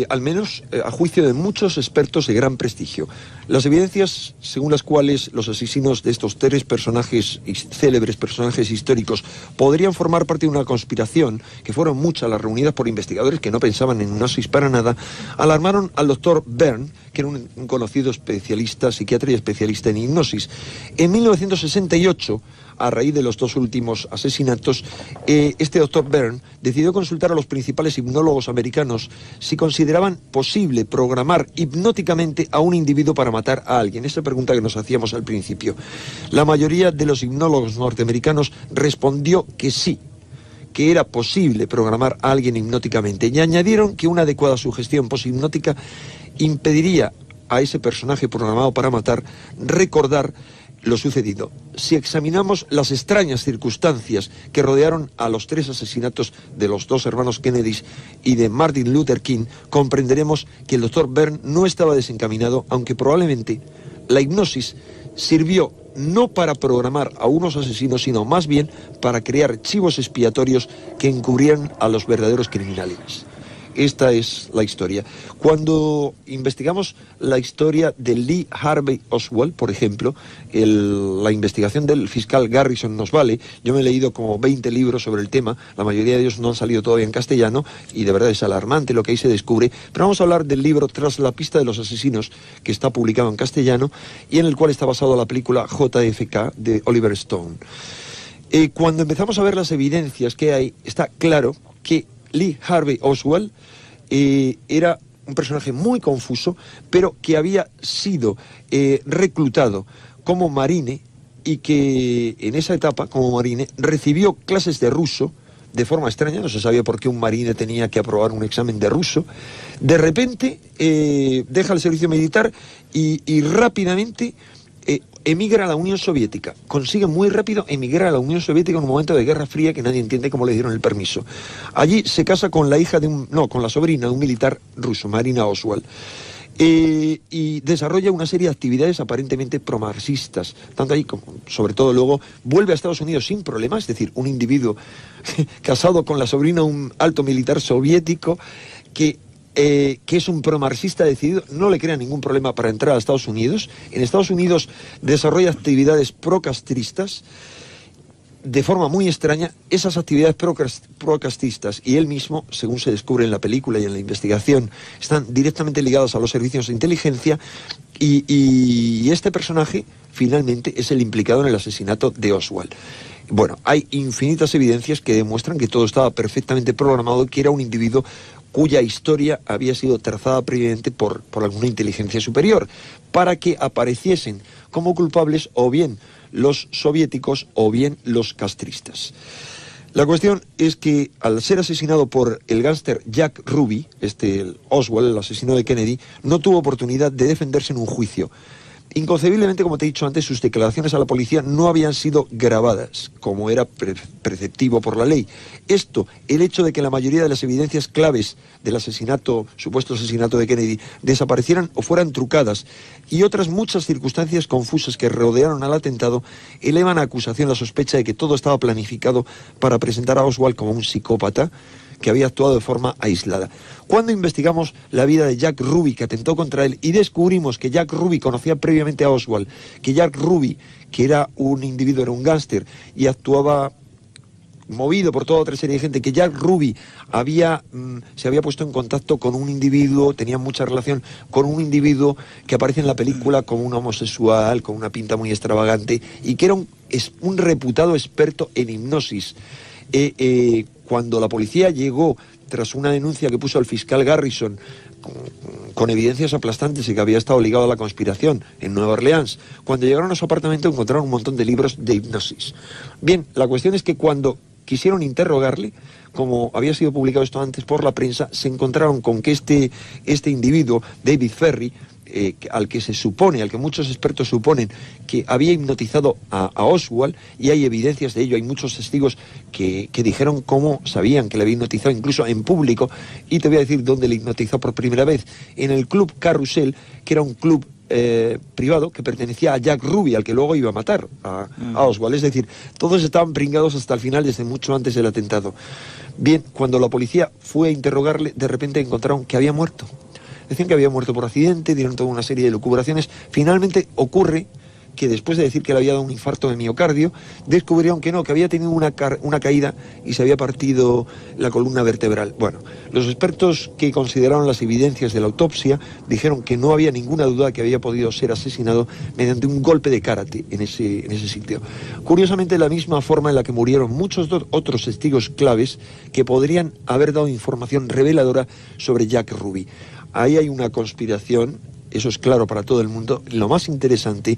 al menos a juicio de muchos expertos de gran prestigio. Las evidencias según las cuales los asesinos de estos 3 personajes, célebres personajes históricos, podrían formar parte de una conspiración, que fueron muchas las reunidas por investigadores que no pensaban en hipnosis para nada, alarmaron al doctor Byrne, que era un conocido especialista, psiquiatra y especialista en hipnosis. En 1968, a raíz de los 2 últimos asesinatos, este doctor Byrne decidió consultar a los principales hipnólogos americanos si consideraban posible programar hipnóticamente a un individuo para matar a alguien. Esta pregunta que nos hacíamos al principio. La mayoría de los hipnólogos norteamericanos respondió que sí, que era posible programar a alguien hipnóticamente, y añadieron que una adecuada sugestión poshipnótica impediría a ese personaje programado para matar recordar lo sucedido. Si examinamos las extrañas circunstancias que rodearon a los 3 asesinatos de los 2 hermanos Kennedy y de Martin Luther King, comprenderemos que el doctor Byrne no estaba desencaminado, aunque probablemente la hipnosis sirvió no para programar a unos asesinos, sino más bien para crear chivos expiatorios que encubrieran a los verdaderos criminales. Esta es la historia. Cuando investigamos la historia de Lee Harvey Oswald, por ejemplo, la investigación del fiscal Garrison nos vale. Yo me he leído como 20 libros sobre el tema, la mayoría de ellos no han salido todavía en castellano, y de verdad es alarmante lo que ahí se descubre. Pero vamos a hablar del libro Tras la pista de los asesinos, que está publicado en castellano, y en el cual está basado la película JFK de Oliver Stone. Cuando empezamos a ver las evidencias que hay, está claro que Lee Harvey Oswald era un personaje muy confuso, pero que había sido reclutado como marine y que en esa etapa, como marine, recibió clases de ruso de forma extraña. No se sabía por qué un marine tenía que aprobar un examen de ruso. De repente deja el servicio militar y rápidamente emigra a la Unión Soviética. Consigue muy rápido emigrar a la Unión Soviética en un momento de Guerra Fría que nadie entiende cómo le dieron el permiso. Allí se casa con la hija de con la sobrina de un militar ruso, Marina Oswald. Y desarrolla una serie de actividades aparentemente promarxistas, tanto ahí como, sobre todo luego, vuelve a Estados Unidos sin problemas, es decir, un individuo casado con la sobrina de un alto militar soviético que es un promarxista decidido, no le crea ningún problema para entrar a Estados Unidos. En Estados Unidos desarrolla actividades procastristas. De forma muy extraña, esas actividades procastistas y él mismo, según se descubre en la película y en la investigación, están directamente ligadas a los servicios de inteligencia y este personaje finalmente es el implicado en el asesinato de Oswald. Bueno, hay infinitas evidencias que demuestran que todo estaba perfectamente programado, que era un individuo cuya historia había sido trazada previamente por alguna inteligencia superior, para que apareciesen como culpables o bien los soviéticos o bien los castristas. La cuestión es que al ser asesinado por el gángster Jack Ruby, el Oswald, el asesino de Kennedy, no tuvo oportunidad de defenderse en un juicio. Inconcebiblemente, como te he dicho antes, sus declaraciones a la policía no habían sido grabadas, como era preceptivo por la ley. El hecho de que la mayoría de las evidencias claves del supuesto asesinato de Kennedy, desaparecieran o fueran trucadas, y otras muchas circunstancias confusas que rodearon al atentado, elevan a acusación la sospecha de que todo estaba planificado para presentar a Oswald como un psicópata que había actuado de forma aislada. Cuando investigamos la vida de Jack Ruby, que atentó contra él, y descubrimos que Jack Ruby conocía previamente a Oswald, que Jack Ruby, que era un individuo, era un gángster, y actuaba movido por toda otra serie de gente, que Jack Ruby se había puesto en contacto con un individuo, tenía mucha relación con un individuo que aparece en la película como un homosexual, con una pinta muy extravagante, y que era un reputado experto en hipnosis. Cuando la policía llegó tras una denuncia que puso el fiscal Garrison con evidencias aplastantes y que había estado ligado a la conspiración en Nueva Orleans, cuando llegaron a su apartamento encontraron un montón de libros de hipnosis. Bien, la cuestión es que cuando quisieron interrogarle, como había sido publicado esto antes por la prensa, se encontraron con que este individuo, David Ferry, al que muchos expertos suponen que había hipnotizado a Oswald, y hay evidencias de ello, hay muchos testigos que dijeron cómo sabían que le había hipnotizado, incluso en público, y te voy a decir dónde le hipnotizó por primera vez: en el Club Carrusel, que era un club privado que pertenecía a Jack Ruby, al que luego iba a matar a Oswald. Es decir, todos estaban pringados hasta el final, desde mucho antes del atentado. Bien, cuando la policía fue a interrogarle, de repente encontraron que había muerto. Decían que había muerto por accidente, dieron toda una serie de lucubraciones. Finalmente ocurre que después de decir que le había dado un infarto de miocardio, descubrieron que no, que había tenido una caída y se había partido la columna vertebral. Bueno, los expertos que consideraron las evidencias de la autopsia dijeron que no había ninguna duda que había podido ser asesinado mediante un golpe de karate en ese sitio. Curiosamente, la misma forma en la que murieron muchos otros testigos claves que podrían haber dado información reveladora sobre Jack Ruby. Ahí hay una conspiración, eso es claro para todo el mundo. Lo más interesante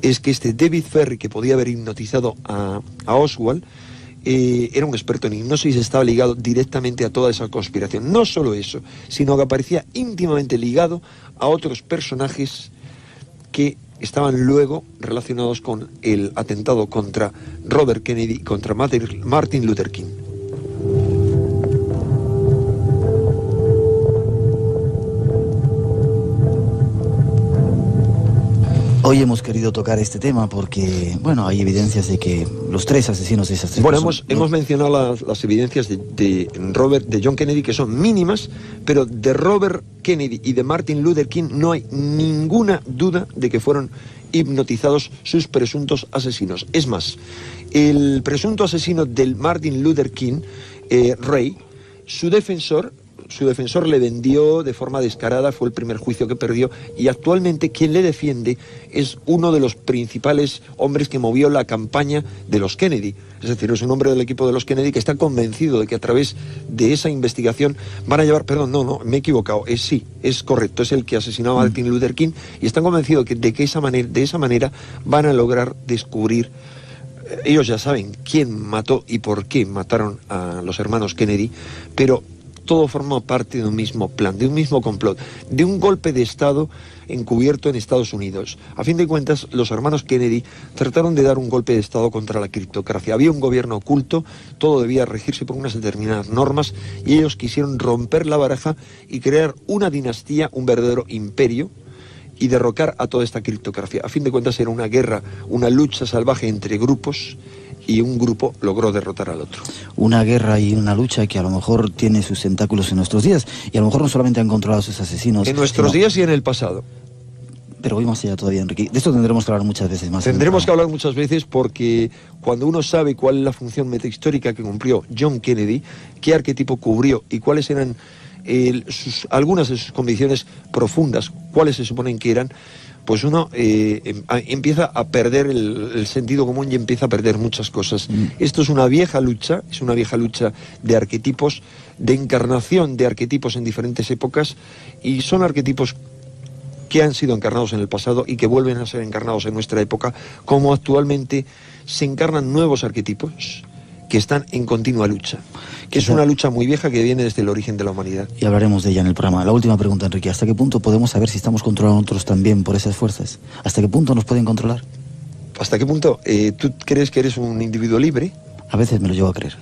es que David Ferry, que podía haber hipnotizado a Oswald, era un experto en hipnosis y estaba ligado directamente a toda esa conspiración. No solo eso, sino que aparecía íntimamente ligado a otros personajes que estaban luego relacionados con el atentado contra Robert Kennedy y contra Martin Luther King. Hoy hemos querido tocar este tema porque, bueno, hay evidencias de que los tres asesinos de esas tres personas... hemos mencionado las evidencias de John Kennedy, que son mínimas, pero de Robert Kennedy y de Martin Luther King no hay ninguna duda de que fueron hipnotizados sus presuntos asesinos. Es más, el presunto asesino del Martin Luther King, Ray, su defensor, su defensor le vendió de forma descarada, fue el primer juicio que perdió, y actualmente quien le defiende es uno de los principales hombres que movió la campaña de los Kennedy. Es decir, es un hombre del equipo de los Kennedy que está convencido de que a través de esa investigación van a llevar... Perdón, no, me he equivocado. Sí, es correcto, es el que asesinó a Martin Luther King, y están convencidos de que de esa manera van a lograr descubrir... Ellos ya saben quién mató y por qué mataron a los hermanos Kennedy, pero todo forma parte de un mismo plan, de un mismo complot, de un golpe de Estado encubierto en Estados Unidos. A fin de cuentas, los hermanos Kennedy trataron de dar un golpe de Estado contra la criptografía. Había un gobierno oculto, todo debía regirse por unas determinadas normas, y ellos quisieron romper la baraja y crear una dinastía, un verdadero imperio, y derrocar a toda esta criptografía. A fin de cuentas era una guerra, una lucha salvaje entre grupos, y un grupo logró derrotar al otro. Una guerra y una lucha que a lo mejor tiene sus tentáculos en nuestros días, y a lo mejor no solamente han controlado a sus asesinos... En nuestros días y en el pasado. Pero voy más allá todavía, Enrique. De esto tendremos que hablar muchas veces más. Tendremos que hablar muchas veces, porque cuando uno sabe cuál es la función metahistórica que cumplió John Kennedy, qué arquetipo cubrió y cuáles eran algunas de sus convicciones profundas, cuáles se suponen que eran, pues uno empieza a perder el sentido común y empieza a perder muchas cosas. Esto es una vieja lucha de arquetipos, de encarnación de arquetipos en diferentes épocas, y son arquetipos que han sido encarnados en el pasado y que vuelven a ser encarnados en nuestra época, como actualmente se encarnan nuevos arquetipos que están en continua lucha, que es una lucha muy vieja que viene desde el origen de la humanidad. Y hablaremos de ella en el programa. La última pregunta, Enrique: ¿hasta qué punto podemos saber si estamos controlando a otros también por esas fuerzas? ¿Hasta qué punto nos pueden controlar? ¿Hasta qué punto? ¿Tú crees que eres un individuo libre? A veces me lo llevo a creer.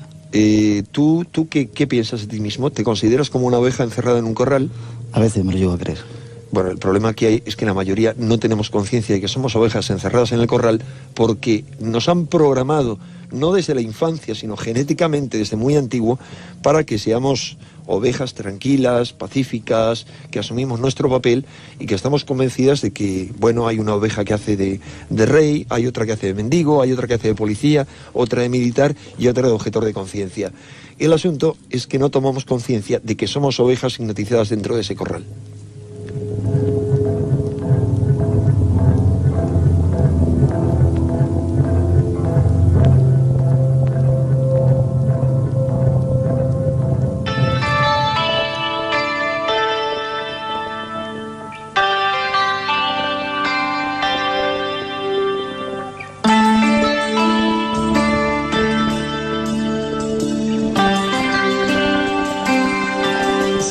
¿Tú qué piensas de ti mismo? ¿Te consideras como una oveja encerrada en un corral? A veces me lo llevo a creer. Bueno, el problema que hay es que la mayoría no tenemos conciencia de que somos ovejas encerradas en el corral, porque nos han programado, no desde la infancia, sino genéticamente desde muy antiguo, para que seamos ovejas tranquilas, pacíficas, que asumimos nuestro papel y que estamos convencidas de que, bueno, hay una oveja que hace de rey, hay otra que hace de mendigo, hay otra que hace de policía, otra de militar y otra de objetor de conciencia. El asunto es que no tomamos conciencia de que somos ovejas hipnotizadas dentro de ese corral.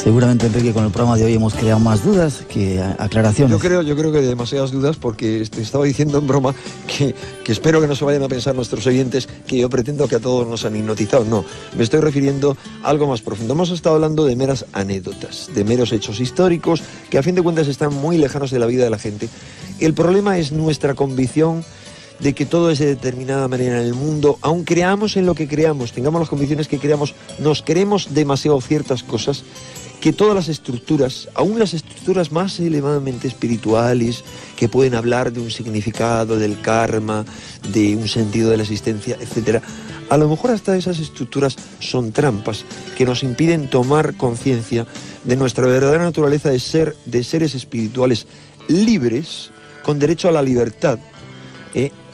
Seguramente, Enrique, con el programa de hoy hemos creado más dudas que aclaraciones. Yo creo que demasiadas dudas, porque te estaba diciendo en broma que espero que no se vayan a pensar nuestros oyentes que yo pretendo que a todos nos han hipnotizado. No, me estoy refiriendo a algo más profundo. Hemos estado hablando de meras anécdotas, de meros hechos históricos que a fin de cuentas están muy lejanos de la vida de la gente. El problema es nuestra convicción de que todo es de determinada manera en el mundo. Aun creamos en lo que creamos, tengamos las convicciones que creamos, nos creemos demasiado ciertas cosas, que todas las estructuras, aún las estructuras más elevadamente espirituales, que pueden hablar de un significado, del karma, de un sentido de la existencia, etc., a lo mejor hasta esas estructuras son trampas que nos impiden tomar conciencia de nuestra verdadera naturaleza de seres espirituales libres, con derecho a la libertad,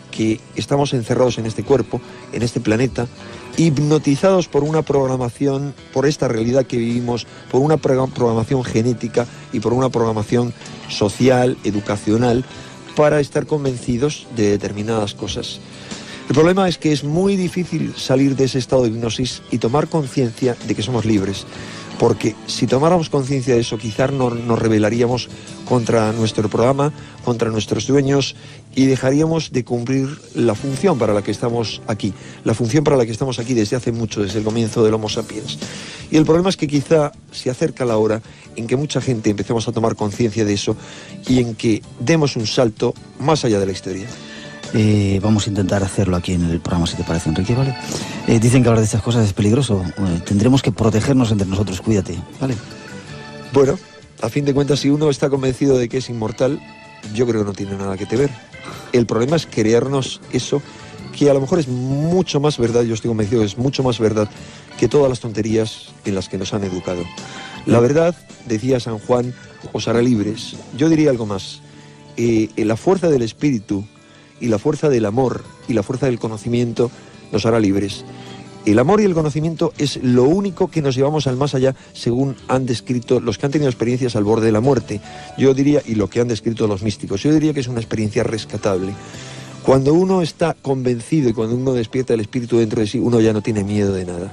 que estamos encerrados en este cuerpo, en este planeta, hipnotizados por una programación, por esta realidad que vivimos, por una programación genética y por una programación social, educacional, para estar convencidos de determinadas cosas. El problema es que es muy difícil salir de ese estado de hipnosis y tomar conciencia de que somos libres, porque si tomáramos conciencia de eso, quizás nos rebelaríamos contra nuestro programa, contra nuestros dueños, y dejaríamos de cumplir la función para la que estamos aquí, desde hace mucho, desde el comienzo del Homo sapiens. Y el problema es que quizá se acerca la hora en que mucha gente empecemos a tomar conciencia de eso y en que demos un salto más allá de la historia. Vamos a intentar hacerlo aquí en el programa, si te parece, Enrique, ¿vale? Dicen que hablar de esas cosas es peligroso. Tendremos que protegernos entre nosotros, cuídate, ¿vale? Bueno, a fin de cuentas, si uno está convencido de que es inmortal, yo creo que no tiene nada que ver. El problema es creernos eso, que a lo mejor es mucho más verdad, yo estoy convencido que es mucho más verdad que todas las tonterías en las que nos han educado. La verdad, decía San Juan, os hará libres. Yo diría algo más. La fuerza del espíritu y la fuerza del amor y la fuerza del conocimiento nos hará libres. El amor y el conocimiento es lo único que nos llevamos al más allá, según han descrito los que han tenido experiencias al borde de la muerte. Yo diría, y lo que han descrito los místicos, yo diría que es una experiencia rescatable. Cuando uno está convencido y cuando uno despierta el espíritu dentro de sí, uno ya no tiene miedo de nada.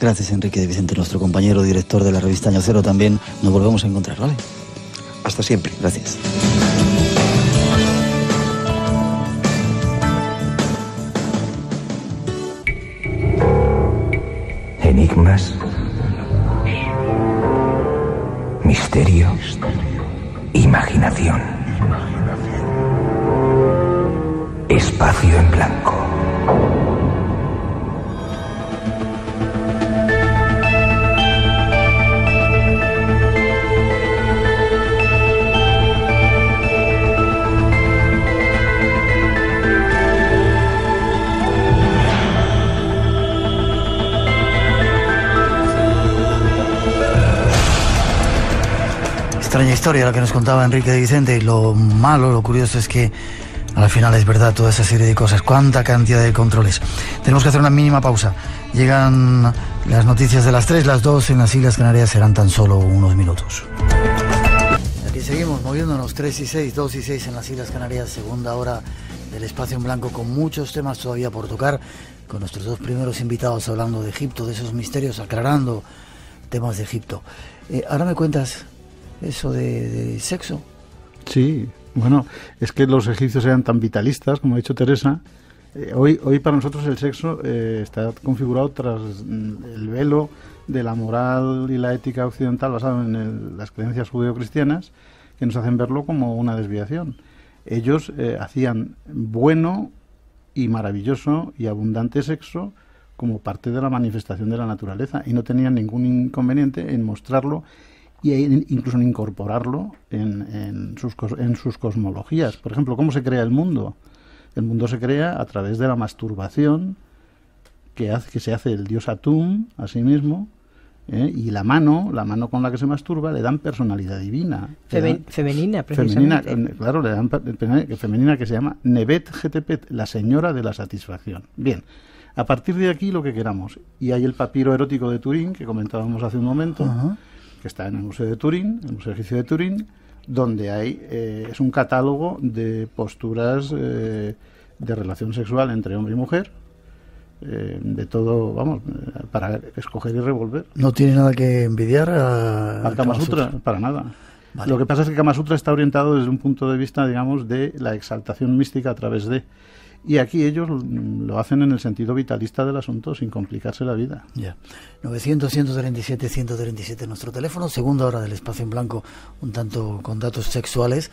Gracias, Enrique de Vicente, nuestro compañero, director de la revista Año Cero también. Nos volvemos a encontrar, ¿vale? Hasta siempre. Gracias. Enigmas, misterio, imaginación, espacio en blanco. Extraña historia la que nos contaba Enrique de Vicente, y lo malo, lo curioso es que al final es verdad toda esa serie de cosas. Cuánta cantidad de controles. Tenemos que hacer una mínima pausa. Llegan las noticias de las 3, las 2 en las Islas Canarias serán tan solo unos minutos. Aquí seguimos moviéndonos, 3 y 6, 2 y 6 en las Islas Canarias, segunda hora del Espacio en Blanco, con muchos temas todavía por tocar, con nuestros dos primeros invitados hablando de Egipto, de esos misterios, aclarando temas de Egipto. Ahora me cuentas eso de sexo. Sí, bueno, es que los egipcios eran tan vitalistas, como ha dicho Teresa. Hoy para nosotros el sexo está configurado tras el velo de la moral y la ética occidental basado en las creencias judeocristianas, que nos hacen verlo como una desviación. Ellos hacían bueno y maravilloso y abundante sexo como parte de la manifestación de la naturaleza, y no tenían ningún inconveniente en mostrarlo y incluso en incorporarlo en sus cosmologías. Por ejemplo, ¿cómo se crea el mundo? El mundo se crea a través de la masturbación que se hace el dios Atum a sí mismo, y la mano con la que se masturba le dan personalidad divina. Femenina, precisamente. Femenina, claro, le dan femenina, que se llama Nebet Getepet, la señora de la satisfacción. Bien, a partir de aquí lo que queramos. Y hay el papiro erótico de Turín, que comentábamos hace un momento, que está en el Museo de Turín, el Museo Egipcio de Turín, donde hay es un catálogo de posturas de relación sexual entre hombre y mujer, de todo, vamos, para escoger y revolver. ¿No tiene nada que envidiar al Kama Sutra? Para nada. Vale. Lo que pasa es que Kama Sutra está orientado desde un punto de vista, digamos, de la exaltación mística a través de... Y aquí ellos lo hacen en el sentido vitalista del asunto, sin complicarse la vida. Ya. 900-137-137 nuestro teléfono, segunda hora del Espacio en Blanco, un tanto con datos sexuales.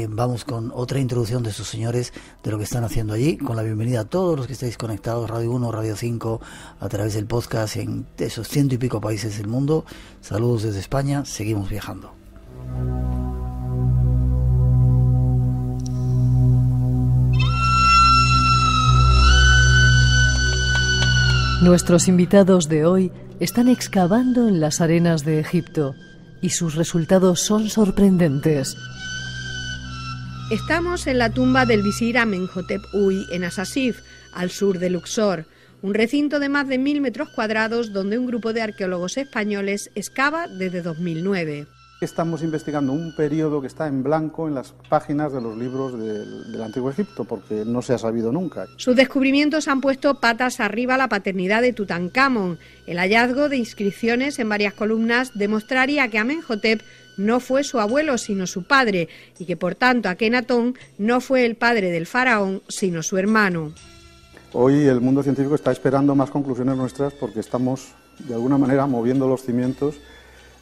Vamos con otra introducción de estos señores, de lo que están haciendo allí, con la bienvenida a todos los que estáis conectados, Radio 1, Radio 5, a través del podcast en esos 100 y pico países del mundo. Saludos desde España, seguimos viajando. Nuestros invitados de hoy están excavando en las arenas de Egipto y sus resultados son sorprendentes. Estamos en la tumba del visir Amenhotep Uy en Asasif, al sur de Luxor, un recinto de más de 1000 metros cuadrados donde un grupo de arqueólogos españoles excava desde 2009. Estamos investigando un periodo que está en blanco en las páginas de los libros del Antiguo Egipto, porque no se ha sabido nunca. Sus descubrimientos han puesto patas arriba la paternidad de Tutankamón. El hallazgo de inscripciones en varias columnas demostraría que Amenhotep no fue su abuelo, sino su padre, y que por tanto Akenatón no fue el padre del faraón, sino su hermano. Hoy el mundo científico está esperando más conclusiones nuestras porque estamos, de alguna manera, moviendo los cimientos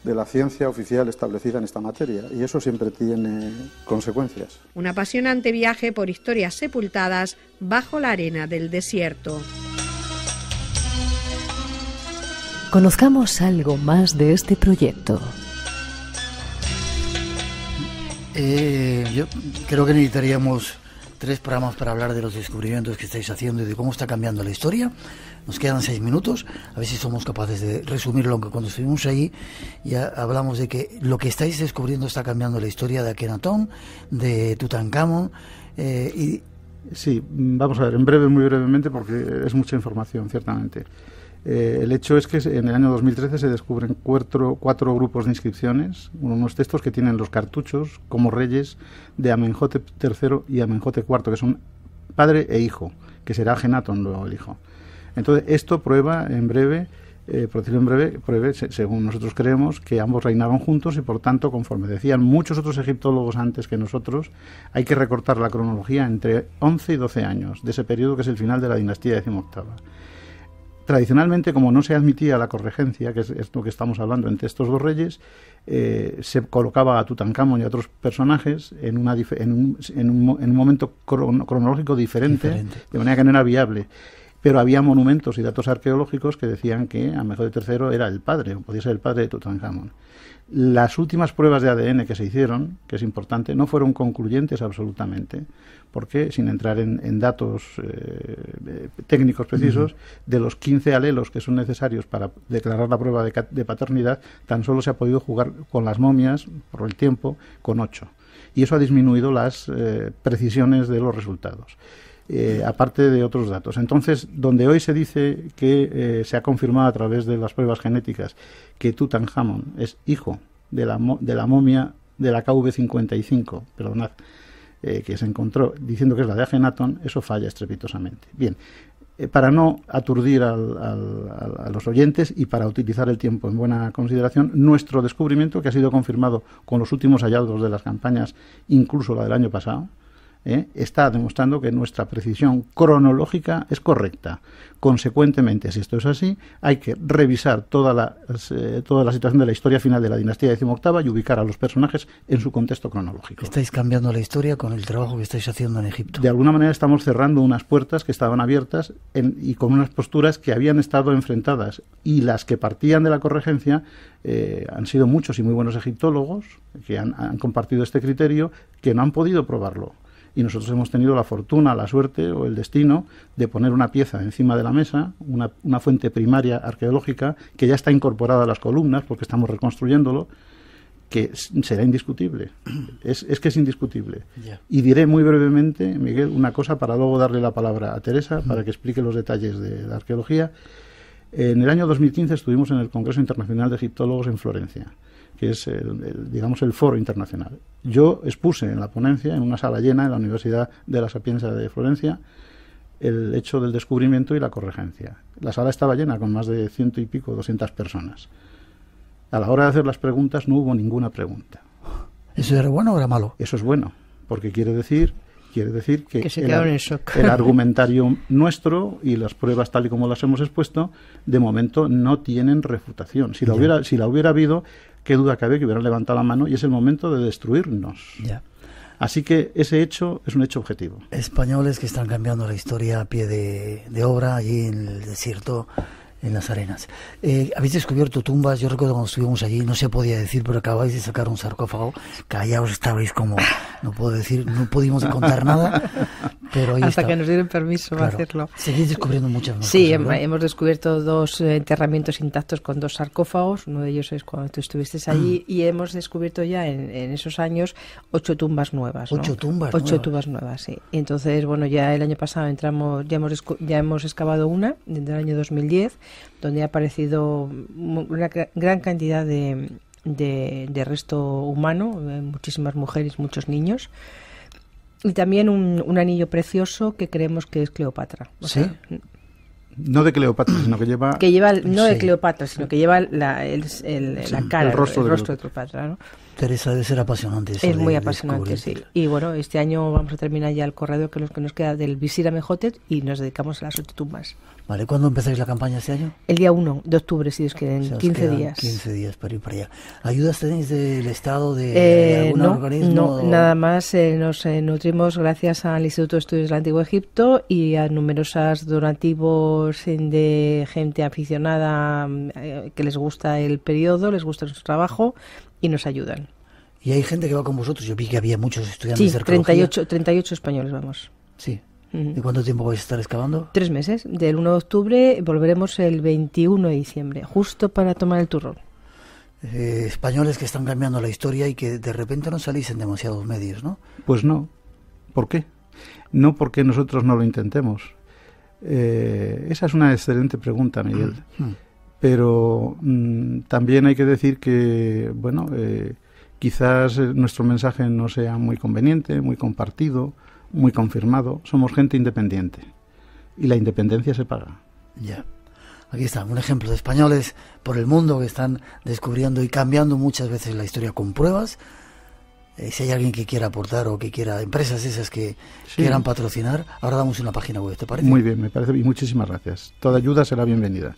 de la ciencia oficial establecida en esta materia, y eso siempre tiene consecuencias. Un apasionante viaje por historias sepultadas bajo la arena del desierto. Conozcamos algo más de este proyecto. Yo creo que necesitaríamos 3 programas para hablar de los descubrimientos que estáis haciendo y de cómo está cambiando la historia. Nos quedan 6 minutos, a ver si somos capaces de resumirlo, aunque cuando estuvimos allí ya hablamos de que lo que estáis descubriendo está cambiando la historia de Akenatón, de Tutankamón, y... Sí, vamos a ver, en breve, muy brevemente, porque es mucha información, ciertamente. El hecho es que en el año 2013 se descubren 4 grupos de inscripciones, unos textos que tienen los cartuchos como reyes de Amenhotep III y Amenhotep IV, que son padre e hijo, que será Akenatón luego el hijo. Entonces, esto prueba en breve, por decirlo en breve, pruebe, según nosotros creemos, que ambos reinaban juntos y, por tanto, conforme decían muchos otros egiptólogos antes que nosotros, hay que recortar la cronología entre 11 y 12 años de ese periodo que es el final de la dinastía XVIII. Tradicionalmente, como no se admitía la corregencia, que es lo que estamos hablando entre estos 2 reyes, se colocaba a Tutankamón y a otros personajes en un momento cronológico diferente, de manera que no era viable. Pero había monumentos y datos arqueológicos que decían que Amenhotep III era el padre, o podía ser el padre de Tutankamón. Las últimas pruebas de ADN que se hicieron, que es importante, no fueron concluyentes absolutamente, porque, sin entrar en datos técnicos precisos, de los 15 alelos que son necesarios para declarar la prueba de paternidad, tan solo se ha podido jugar con las momias, por el tiempo, con 8. Y eso ha disminuido las precisiones de los resultados. Aparte de otros datos. Entonces, donde hoy se dice que se ha confirmado a través de las pruebas genéticas que Tutankamón es hijo de la momia de la KV55, perdonad, que se encontró diciendo que es la de Akenatón, eso falla estrepitosamente. Bien, para no aturdir a los oyentes y para utilizar el tiempo en buena consideración, nuestro descubrimiento, que ha sido confirmado con los últimos hallazgos de las campañas, incluso la del año pasado, está demostrando que nuestra precisión cronológica es correcta. Consecuentemente, si esto es así, hay que revisar toda la situación de la historia final de la dinastía XVIII y ubicar a los personajes en su contexto cronológico. Estáis cambiando la historia con el trabajo que estáis haciendo en Egipto. De alguna manera estamos cerrando unas puertas que estaban abiertas y con unas posturas que habían estado enfrentadas, y las que partían de la corregencia han sido muchos y muy buenos egiptólogos que han compartido este criterio, que no han podido probarlo. Y nosotros hemos tenido la fortuna, la suerte o el destino de poner una pieza encima de la mesa, una fuente primaria arqueológica que ya está incorporada a las columnas porque estamos reconstruyéndolo, que será indiscutible. Es que es indiscutible. Yeah. Y diré muy brevemente, Miguel, una cosa para luego darle la palabra a Teresa para que explique los detalles de la arqueología. En el año 2015 estuvimos en el Congreso Internacional de Egiptólogos en Florencia, que es digamos el foro internacional. Yo expuse en la ponencia, en una sala llena en la Universidad de la Sapienza de Florencia, el hecho del descubrimiento y la corregencia. La sala estaba llena con más de 100 y pico, 200 personas. A la hora de hacer las preguntas no hubo ninguna pregunta. ¿Eso era bueno o era malo? Eso es bueno, porque quiere decir que se quedaron en shock. El argumentario nuestro y las pruebas tal y como las hemos expuesto, de momento no tienen refutación. Si la hubiera habido, qué duda cabe que hubieran levantado la mano, y es el momento de destruirnos. Ya. Así que ese hecho es un hecho objetivo. Españoles que están cambiando la historia a pie de obra allí en el desierto, en las arenas. Habéis descubierto tumbas. Yo recuerdo cuando estuvimos allí, no se podía decir, pero acabáis de sacar un sarcófago. Callaos estabais como, no puedo decir, no pudimos contar nada, pero ahí hasta está. Que nos dieron permiso para hacerlo. Seguís descubriendo muchas más sí, cosas, ¿verdad? Hemos descubierto 2 enterramientos intactos con 2 sarcófagos. Uno de ellos es cuando tú estuviste allí, y hemos descubierto ya en esos años 8 tumbas nuevas, ¿no? 8 tumbas 8 nuevas. tumbas nuevas, sí. Entonces, bueno, ya el año pasado ya hemos excavado una desde el año 2010, donde ha aparecido una gran cantidad de resto humano, muchísimas mujeres, muchos niños, y también un anillo precioso que creemos que es Cleopatra. ¿Sí? No de Cleopatra, sino que lleva... no de Cleopatra, sino que lleva la cara, el rostro de Cleopatra, ¿no? Teresa, debe ser apasionante eso. Es muy apasionante, sí. Y bueno, este año vamos a terminar ya el corredor que nos queda del Visir Amenhotep, y nos dedicamos a las 8 tumbas. Vale, ¿cuándo empezáis la campaña este año? El día 1 de octubre, si os quedan, en 15 días. 15 días para ir para allá. ¿Ayudas tenéis del Estado, de algún organismo? No, nada más. Nos nutrimos gracias al Instituto de Estudios del Antiguo Egipto y a numerosos donativos de gente aficionada que les gusta el periodo, les gusta nuestro trabajo y nos ayudan. ¿Y hay gente que va con vosotros? Yo vi que había muchos estudiantes sí, de arqueología. 38 españoles vamos. Sí. ¿Y cuánto tiempo vais a estar excavando? 3 meses. Del 1 de octubre volveremos el 21 de diciembre, justo para tomar el turrón. Españoles que están cambiando la historia y que de repente no salís en demasiados medios, ¿no? Pues no. ¿Por qué? No porque nosotros no lo intentemos. Esa es una excelente pregunta, Miguel. Pero también hay que decir que, bueno, quizás nuestro mensaje no sea muy conveniente, muy compartido, muy confirmado. Somos gente independiente y la independencia se paga. Ya. Aquí está, un ejemplo de españoles por el mundo que están descubriendo y cambiando muchas veces la historia con pruebas. Si hay alguien que quiera aportar o que quiera, empresas esas que quieran patrocinar, ahora damos una página web, ¿te parece? Muy bien, me parece, y muchísimas gracias. Toda ayuda será bienvenida.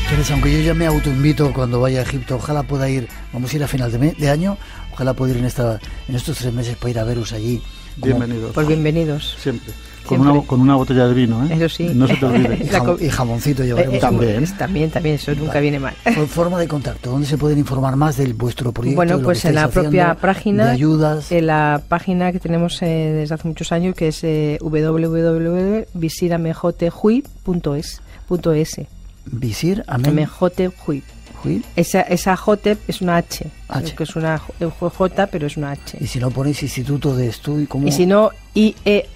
Teresa, aunque yo ya me autoinvito cuando vaya a Egipto, ojalá pueda ir, vamos a ir a final de año, ojalá pueda ir en estos 3 meses para ir a veros allí. Bienvenidos. Pues bienvenidos. Siempre. Con una botella de vino, ¿eh? Eso sí. No se te olvide. Y jamoncito llevaremos. También, eso nunca viene mal. Forma de contacto, ¿dónde se pueden informar más de vuestro proyecto? Bueno, pues en la propia página, de ayudas. En la página que tenemos desde hace muchos años, que es www.visiramejotephui.es. Visir Amejotephui. Esa Jotep es una H. Que es una J, pero es una H. Y si no ponéis Instituto de Estudio, ¿cómo? Y si no, IEAE.es,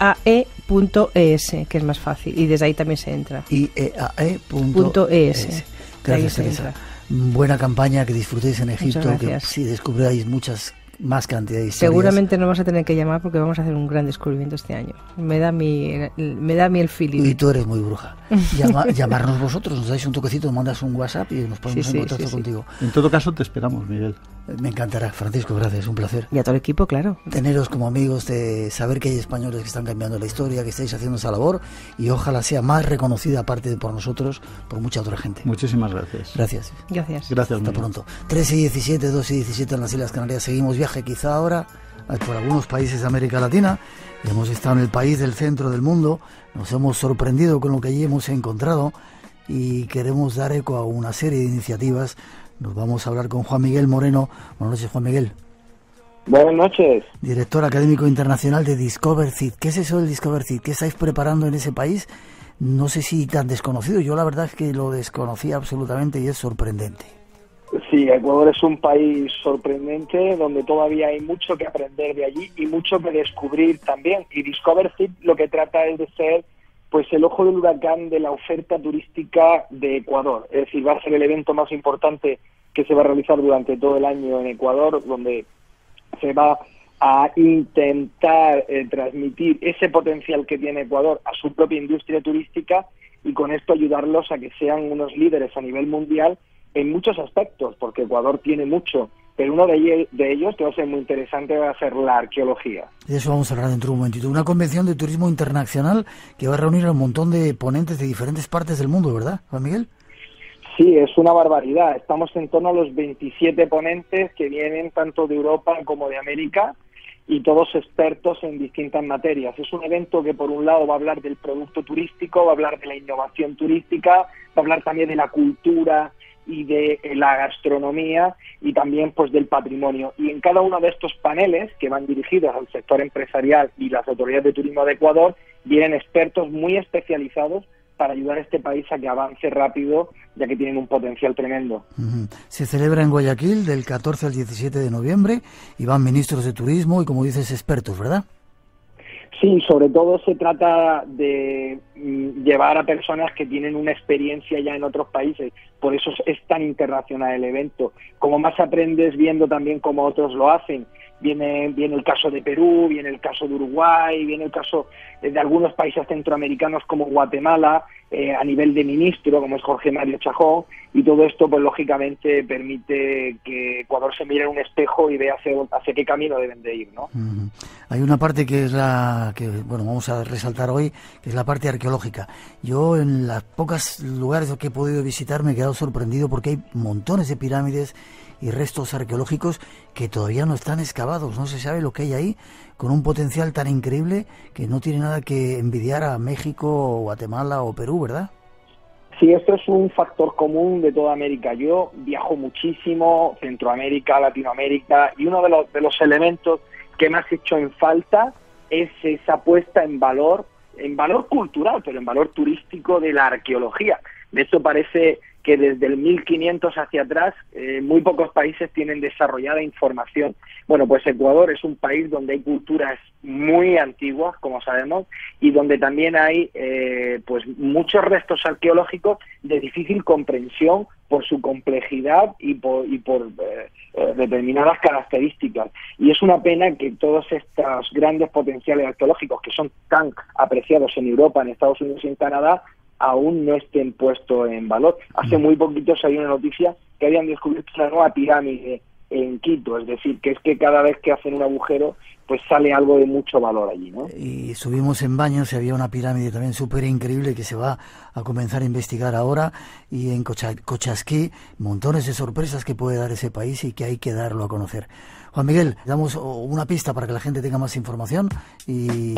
que es más fácil. Y desde ahí también se entra. IEAE.es. Gracias, Teresa. Buena campaña, que disfrutéis en Egipto, que sí descubráis muchas más cantidad de historias. Seguramente nos vas a tener que llamar porque vamos a hacer un gran descubrimiento este año. Me da a mí el feeling. Y tú eres muy bruja. Llamarnos vosotros, nos dais un toquecito, nos mandas un WhatsApp y nos ponemos en contacto contigo. En todo caso te esperamos, Miguel. Me encantará, Francisco, gracias, un placer. Y a todo el equipo, claro. Teneros como amigos, de saber que hay españoles que están cambiando la historia, que estáis haciendo esa labor y ojalá sea más reconocida, aparte de por nosotros, por mucha otra gente. Muchísimas gracias. Gracias. Gracias. Gracias, hasta pronto. 3:17, 2:17 en las Islas Canarias. Seguimos viaje quizá ahora por algunos países de América Latina. Hemos estado en el país del centro del mundo, nos hemos sorprendido con lo que allí hemos encontrado y queremos dar eco a una serie de iniciativas. Nos vamos a hablar con Juan Miguel Moreno. Buenas noches, Juan Miguel. Buenas noches. Director académico internacional de Discover Seed. ¿Qué es eso del Discover Seed? ¿Qué estáis preparando en ese país? No sé si tan desconocido. Yo la verdad es que lo desconocía absolutamente y es sorprendente. Sí, Ecuador es un país sorprendente donde todavía hay mucho que aprender de allí y mucho que descubrir también. Y Discover Seed lo que trata es de ser pues el ojo del huracán de la oferta turística de Ecuador. Es decir, va a ser el evento más importante que se va a realizar durante todo el año en Ecuador, donde se va a intentar transmitir ese potencial que tiene Ecuador a su propia industria turística y con esto ayudarlos a que sean unos líderes a nivel mundial en muchos aspectos, porque Ecuador tiene mucho, pero uno de ellos que va a ser muy interesante va a ser la arqueología. De eso vamos a hablar dentro de un momentito. Una convención de turismo internacional que va a reunir a un montón de ponentes de diferentes partes del mundo, ¿verdad, Juan Miguel? Sí, es una barbaridad. Estamos en torno a los 27 ponentes que vienen tanto de Europa como de América y todos expertos en distintas materias. Es un evento que por un lado va a hablar del producto turístico, va a hablar de la innovación turística, va a hablar también de la cultura y de la gastronomía y también pues del patrimonio. Y en cada uno de estos paneles que van dirigidos al sector empresarial y las autoridades de turismo de Ecuador vienen expertos muy especializados para ayudar a este país a que avance rápido, ya que tienen un potencial tremendo. Se celebra en Guayaquil del 14 al 17 de noviembre y van ministros de turismo y, como dices, expertos, ¿verdad? Sí, sobre todo se trata de llevar a personas que tienen una experiencia ya en otros países, por eso es tan internacional el evento. Como más aprendes viendo también cómo otros lo hacen, viene el caso de Perú, viene el caso de Uruguay, viene el caso de algunos países centroamericanos como Guatemala, a nivel de ministro, como es Jorge Mario Chajón, y todo esto pues lógicamente permite que Ecuador se mire en un espejo y vea hacia qué camino deben de ir, ¿no? Hay una parte que es la que, bueno, vamos a resaltar hoy, que es la parte arqueológica. Yo en las pocos lugares que he podido visitar me he quedado sorprendido porque hay montones de pirámides y restos arqueológicos que todavía no están excavados, no se sabe lo que hay ahí, con un potencial tan increíble que no tiene nada que envidiar a México, o Guatemala o Perú, ¿verdad? Sí, esto es un factor común de toda América. Yo viajo muchísimo, Centroamérica, Latinoamérica, y uno de los elementos que más he hecho en falta es esa puesta en valor cultural, pero en valor turístico de la arqueología. De hecho, parece que desde el 1500 hacia atrás muy pocos países tienen desarrollada información. Bueno, pues Ecuador es un país donde hay culturas muy antiguas, como sabemos, y donde también hay pues muchos restos arqueológicos de difícil comprensión por su complejidad y por determinadas características. Y es una pena que todos estos grandes potenciales arqueológicos que son tan apreciados en Europa, en Estados Unidos y en Canadá, aún no estén puestos en valor. Hace muy poquito salió una noticia que habían descubierto una nueva pirámide en Quito, es decir, que es que cada vez que hacen un agujero, pues sale algo de mucho valor allí, ¿no? Y subimos en Baños y había una pirámide también súper increíble que se va a comenzar a investigar ahora, y en Cochasquí, montones de sorpresas que puede dar ese país y que hay que darlo a conocer. Juan Miguel, damos una pista para que la gente tenga más información. Y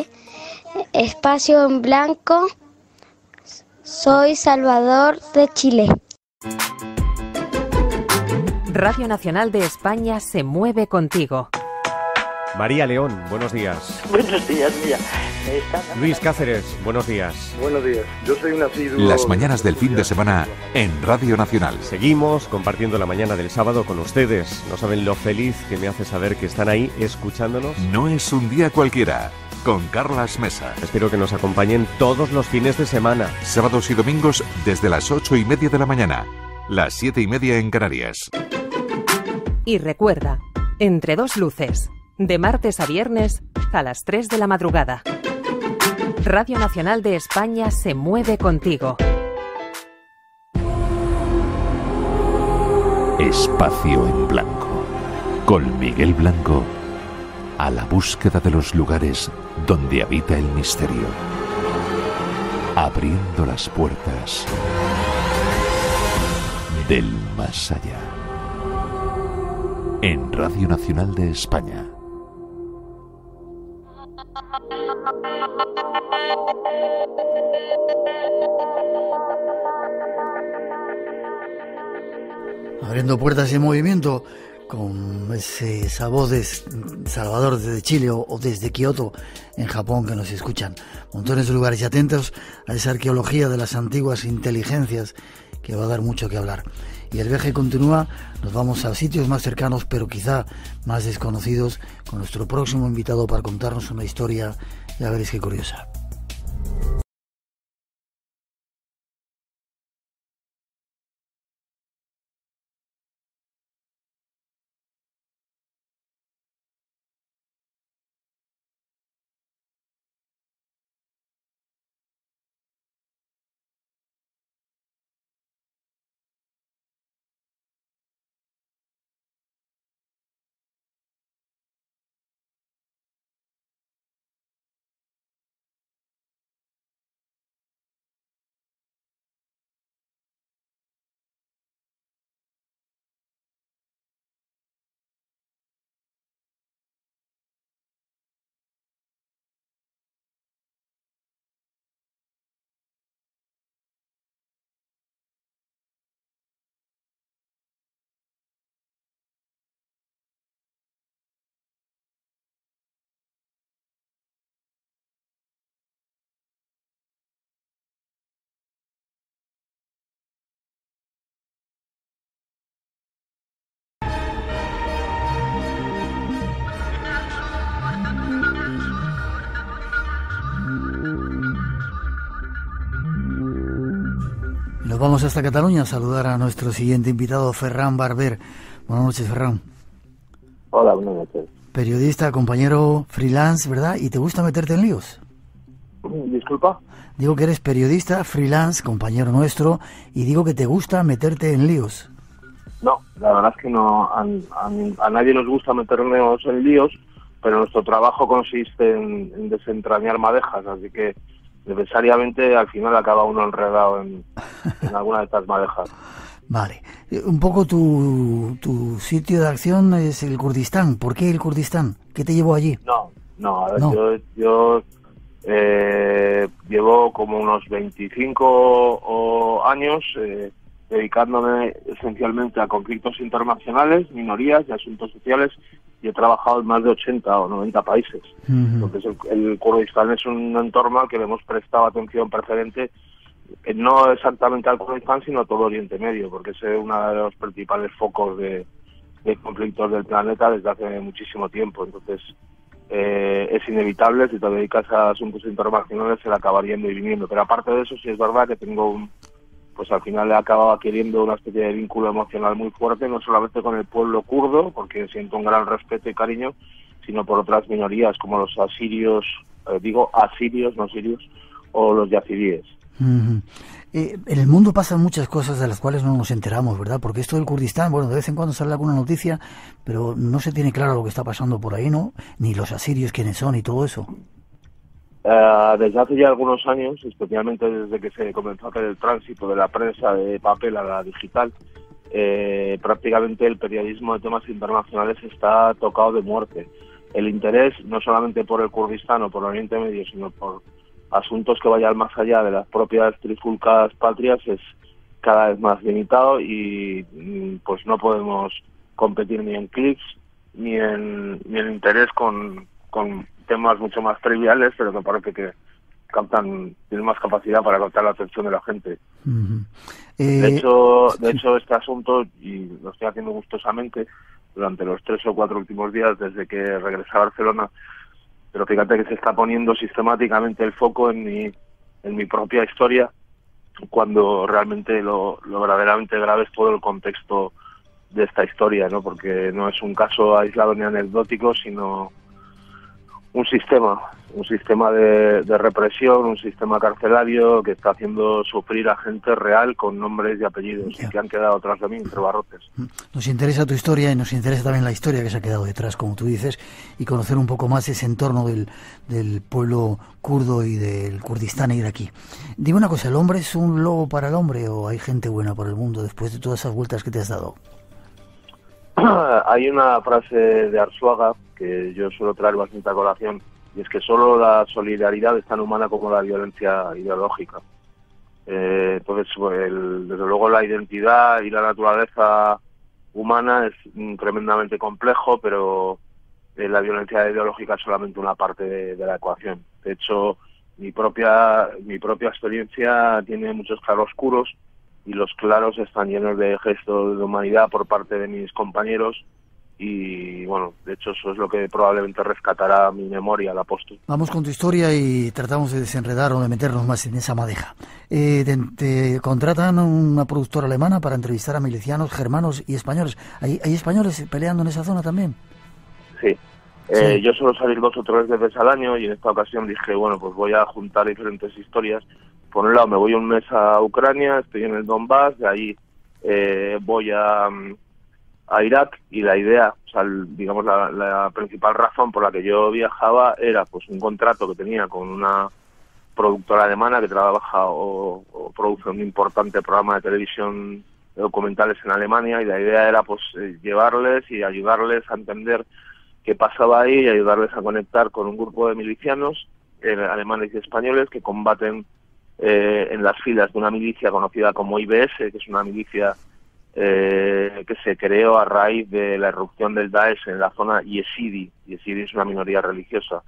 Espacio en Blanco. Soy Salvador de Chile. Radio Nacional de España se mueve contigo. María León, buenos días. Buenos días, mira. Luis Cáceres, buenos días. Buenos días, yo soy un asiduo... Las mañanas del fin de semana en Radio Nacional. Seguimos compartiendo la mañana del sábado con ustedes. No saben lo feliz que me hace saber que están ahí escuchándonos. No es un día cualquiera. Con Carlas Mesa. Espero que nos acompañen todos los fines de semana. Sábados y domingos desde las 8:30 de la mañana. Las 7:30 en Canarias. Y recuerda, Entre dos luces, de martes a viernes a las 3 de la madrugada. Radio Nacional de España se mueve contigo. Espacio en Blanco. Con Miguel Blanco. A la búsqueda de los lugares donde habita el misterio. Abriendo las puertas del más allá. En Radio Nacional de España. Abriendo puertas en movimiento, con esa voz de Salvador desde Chile o desde Kioto en Japón, que nos escuchan. Montones de lugares, y atentos a esa arqueología de las antiguas inteligencias que va a dar mucho que hablar. Y el viaje continúa, nos vamos a sitios más cercanos pero quizá más desconocidos con nuestro próximo invitado para contarnos una historia, ya veréis qué curiosa. Nos vamos hasta Cataluña a saludar a nuestro siguiente invitado, Ferran Barber. Buenas noches, Ferran. Hola, buenas noches. Periodista, compañero freelance, ¿verdad? ¿Y te gusta meterte en líos? ¿Disculpa? Digo que eres periodista, freelance, compañero nuestro, y digo que te gusta meterte en líos. No, la verdad es que no. A nadie nos gusta meternos en líos, pero nuestro trabajo consiste en desentrañar madejas, así que necesariamente al final acaba uno enredado en alguna de estas madejas. Vale. Un poco tu sitio de acción es el Kurdistán. ¿Por qué el Kurdistán? ¿Qué te llevó allí? No, a ver, no. Yo llevo como unos 25 años dedicándome esencialmente a conflictos internacionales, minorías y asuntos sociales, y he trabajado en más de 80 o 90 países. Entonces el Kurdistán es un entorno al que le hemos prestado atención preferente, no exactamente al Kurdistán, sino a todo Oriente Medio, porque es uno de los principales focos de conflictos del planeta desde hace muchísimo tiempo. Entonces es inevitable, si te dedicas a asuntos internacionales, se le acaba yendo y viniendo. Pero aparte de eso, sí es verdad que tengo pues al final he acabado adquiriendo una especie de vínculo emocional muy fuerte, no solamente con el pueblo kurdo, porque siento un gran respeto y cariño, sino por otras minorías como los asirios, asirios, no sirios, o los yazidíes. En el mundo pasan muchas cosas de las cuales no nos enteramos, ¿verdad? Porque esto del Kurdistán, bueno, de vez en cuando sale alguna noticia, pero no se tiene claro lo que está pasando por ahí, ¿no? Ni los asirios quiénes son y todo eso. Desde hace ya algunos años, especialmente desde que se comenzó a hacer el tránsito de la prensa de papel a la digital, prácticamente el periodismo de temas internacionales está tocado de muerte. El interés, no solamente por el Kurdistán o por el Oriente Medio, sino por asuntos que vayan más allá de las propias trifulcas patrias, es cada vez más limitado y pues no podemos competir ni en clics ni en interés con temas mucho más triviales, pero que parece que tienen más capacidad para captar la atención de la gente. De hecho, este asunto, y lo estoy haciendo gustosamente durante los 3 o 4 últimos días desde que regresé a Barcelona, pero fíjate que se está poniendo sistemáticamente el foco en mi propia historia, cuando realmente lo verdaderamente grave es todo el contexto de esta historia, ¿no? Porque no es un caso aislado ni anecdótico, sino un sistema de represión, un sistema carcelario que está haciendo sufrir a gente real con nombres y apellidos que han quedado tras de mí entre barrotes. Nos interesa tu historia y nos interesa también la historia que se ha quedado detrás, como tú dices, y conocer un poco más ese entorno del pueblo kurdo y del Kurdistán iraquí. Dime una cosa, ¿el hombre es un lobo para el hombre o hay gente buena por el mundo después de todas esas vueltas que te has dado? Hay una frase de Arzuaga que yo suelo traer bastante a colación, y es que solo la solidaridad es tan humana como la violencia ideológica. Entonces, desde luego la identidad y la naturaleza humana es tremendamente complejo, pero la violencia ideológica es solamente una parte de la ecuación. De hecho, mi propia experiencia tiene muchos claroscuros, y los claros están llenos de gestos de humanidad por parte de mis compañeros, y bueno, de hecho eso es lo que probablemente rescatará mi memoria al apóstol. Vamos con tu historia y tratamos de desenredar o de meternos más en esa madeja. Te contratan una productora alemana para entrevistar a milicianos germanos y españoles. ¿Hay españoles peleando en esa zona también? Sí. Yo suelo salir 2 o 3 veces al año, y en esta ocasión dije, bueno, pues voy a juntar diferentes historias. Por un lado me voy un mes a Ucrania, estoy en el Donbass, de ahí voy a Irak, y la idea, o sea, digamos la principal razón por la que yo viajaba era pues un contrato que tenía con una productora alemana que trabaja o produce un importante programa de televisión de documentales en Alemania, y la idea era pues llevarles y ayudarles a entender qué pasaba ahí y ayudarles a conectar con un grupo de milicianos alemanes y españoles que combaten en las filas de una milicia conocida como IBS, que es una milicia que se creó a raíz de la irrupción del Daesh en la zona yezidi. Yezidi es una minoría religiosa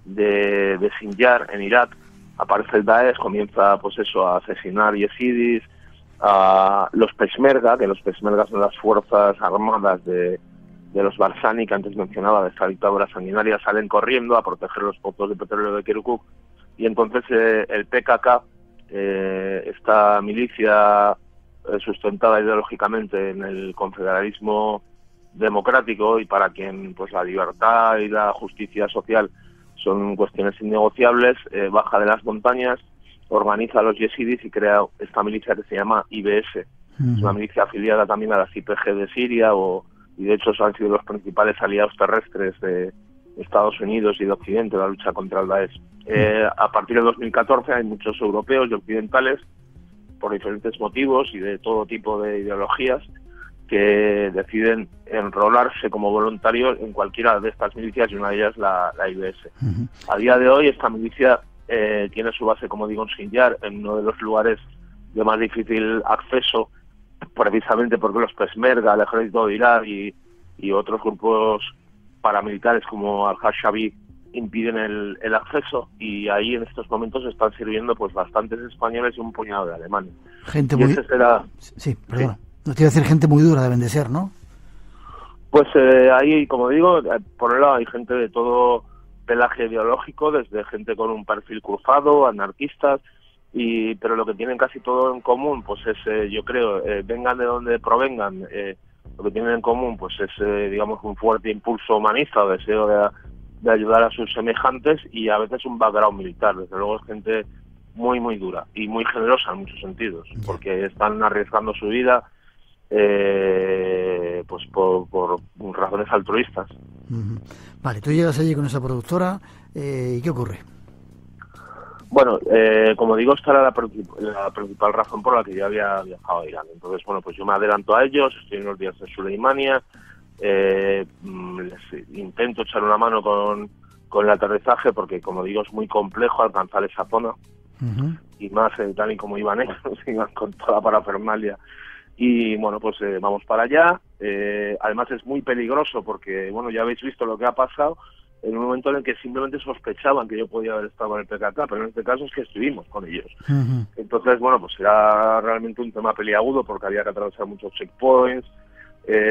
de Sinjar, en Irak. Aparece el Daesh, comienza pues eso a asesinar yezidis, a los Peshmerga, que los Peshmerga son las fuerzas armadas de los Barzani, que antes mencionaba, de esta dictadura sanguinaria, salen corriendo a proteger los pozos de petróleo de Kirkuk, y entonces el PKK, esta milicia sustentada ideológicamente en el confederalismo democrático, y para quien pues la libertad y la justicia social son cuestiones innegociables, baja de las montañas, organiza a los yezidis y crea esta milicia que se llama IBS. Es una milicia afiliada también a las YPG de Siria, y de hecho han sido los principales aliados terrestres de Estados Unidos y de Occidente en la lucha contra el Daesh. A partir de 2014 hay muchos europeos y occidentales, por diferentes motivos y de todo tipo de ideologías, que deciden enrolarse como voluntarios en cualquiera de estas milicias, y una de ellas la IBS. A día de hoy esta milicia tiene su base, como digo, en Sinjar, en uno de los lugares de más difícil acceso, precisamente porque los Peshmerga, el ejército de Irak y otros grupos paramilitares como Al-Hashabi impiden el acceso, y ahí en estos momentos están sirviendo pues bastantes españoles y un puñado de alemanes. Gente muy... Sí, perdona. No te iba a decir gente muy dura, deben de ser, ¿no? Pues ahí, como digo, por un lado hay gente de todo pelaje ideológico, desde gente con un perfil cruzado, anarquistas, pero lo que tienen casi todo en común, pues es, yo creo, vengan de donde provengan, lo que tienen en común, pues es, digamos, un fuerte impulso humanista o deseo de ayudar a sus semejantes, y a veces un background militar. Desde luego es gente muy, muy dura y muy generosa en muchos sentidos, porque están arriesgando su vida pues por razones altruistas. Vale, tú llegas allí con esa productora, ¿y qué ocurre? Bueno, como digo, esta era la principal razón por la que yo había viajado a Irán. Entonces, bueno, pues yo me adelanto a ellos, estoy en los días de Suleimania, les intento echar una mano con el aterrizaje, porque, como digo, es muy complejo alcanzar esa zona, y más tal y como iban ellos, iban con toda la parafernalia. Y bueno, pues vamos para allá. Además es muy peligroso porque, bueno, ya habéis visto lo que ha pasado en un momento en el que simplemente sospechaban que yo podía haber estado en el PKK, pero en este caso es que estuvimos con ellos. Entonces, bueno, pues era realmente un tema peliagudo porque había que atravesar muchos checkpoints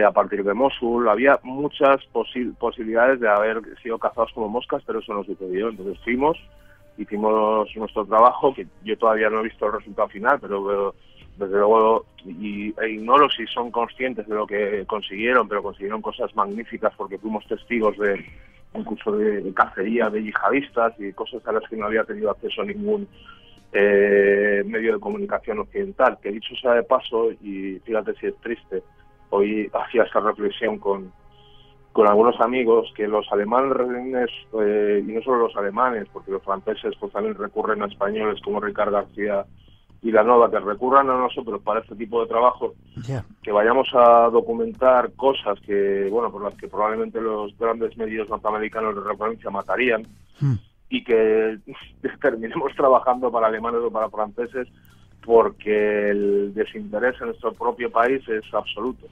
a partir de Mosul. Había muchas posibilidades de haber sido cazados como moscas, pero eso no sucedió. Entonces hicimos nuestro trabajo, que yo todavía no he visto el resultado final, pero desde luego, e ignoro si son conscientes de lo que consiguieron, pero consiguieron cosas magníficas porque fuimos testigos de incluso de cacería de yihadistas y cosas a las que no había tenido acceso ningún medio de comunicación occidental. Que dicho sea de paso, y fíjate si es triste, hoy hacía esta reflexión con algunos amigos, que los alemanes, y no solo los alemanes, porque los franceses pues también recurren a españoles como Ricard García y La Nova, que recurran a nosotros para este tipo de trabajo, que vayamos a documentar cosas que, bueno, por las que probablemente los grandes medios norteamericanos de referencia matarían, y que terminemos trabajando para alemanes o para franceses, porque el desinterés en nuestro propio país es absoluto,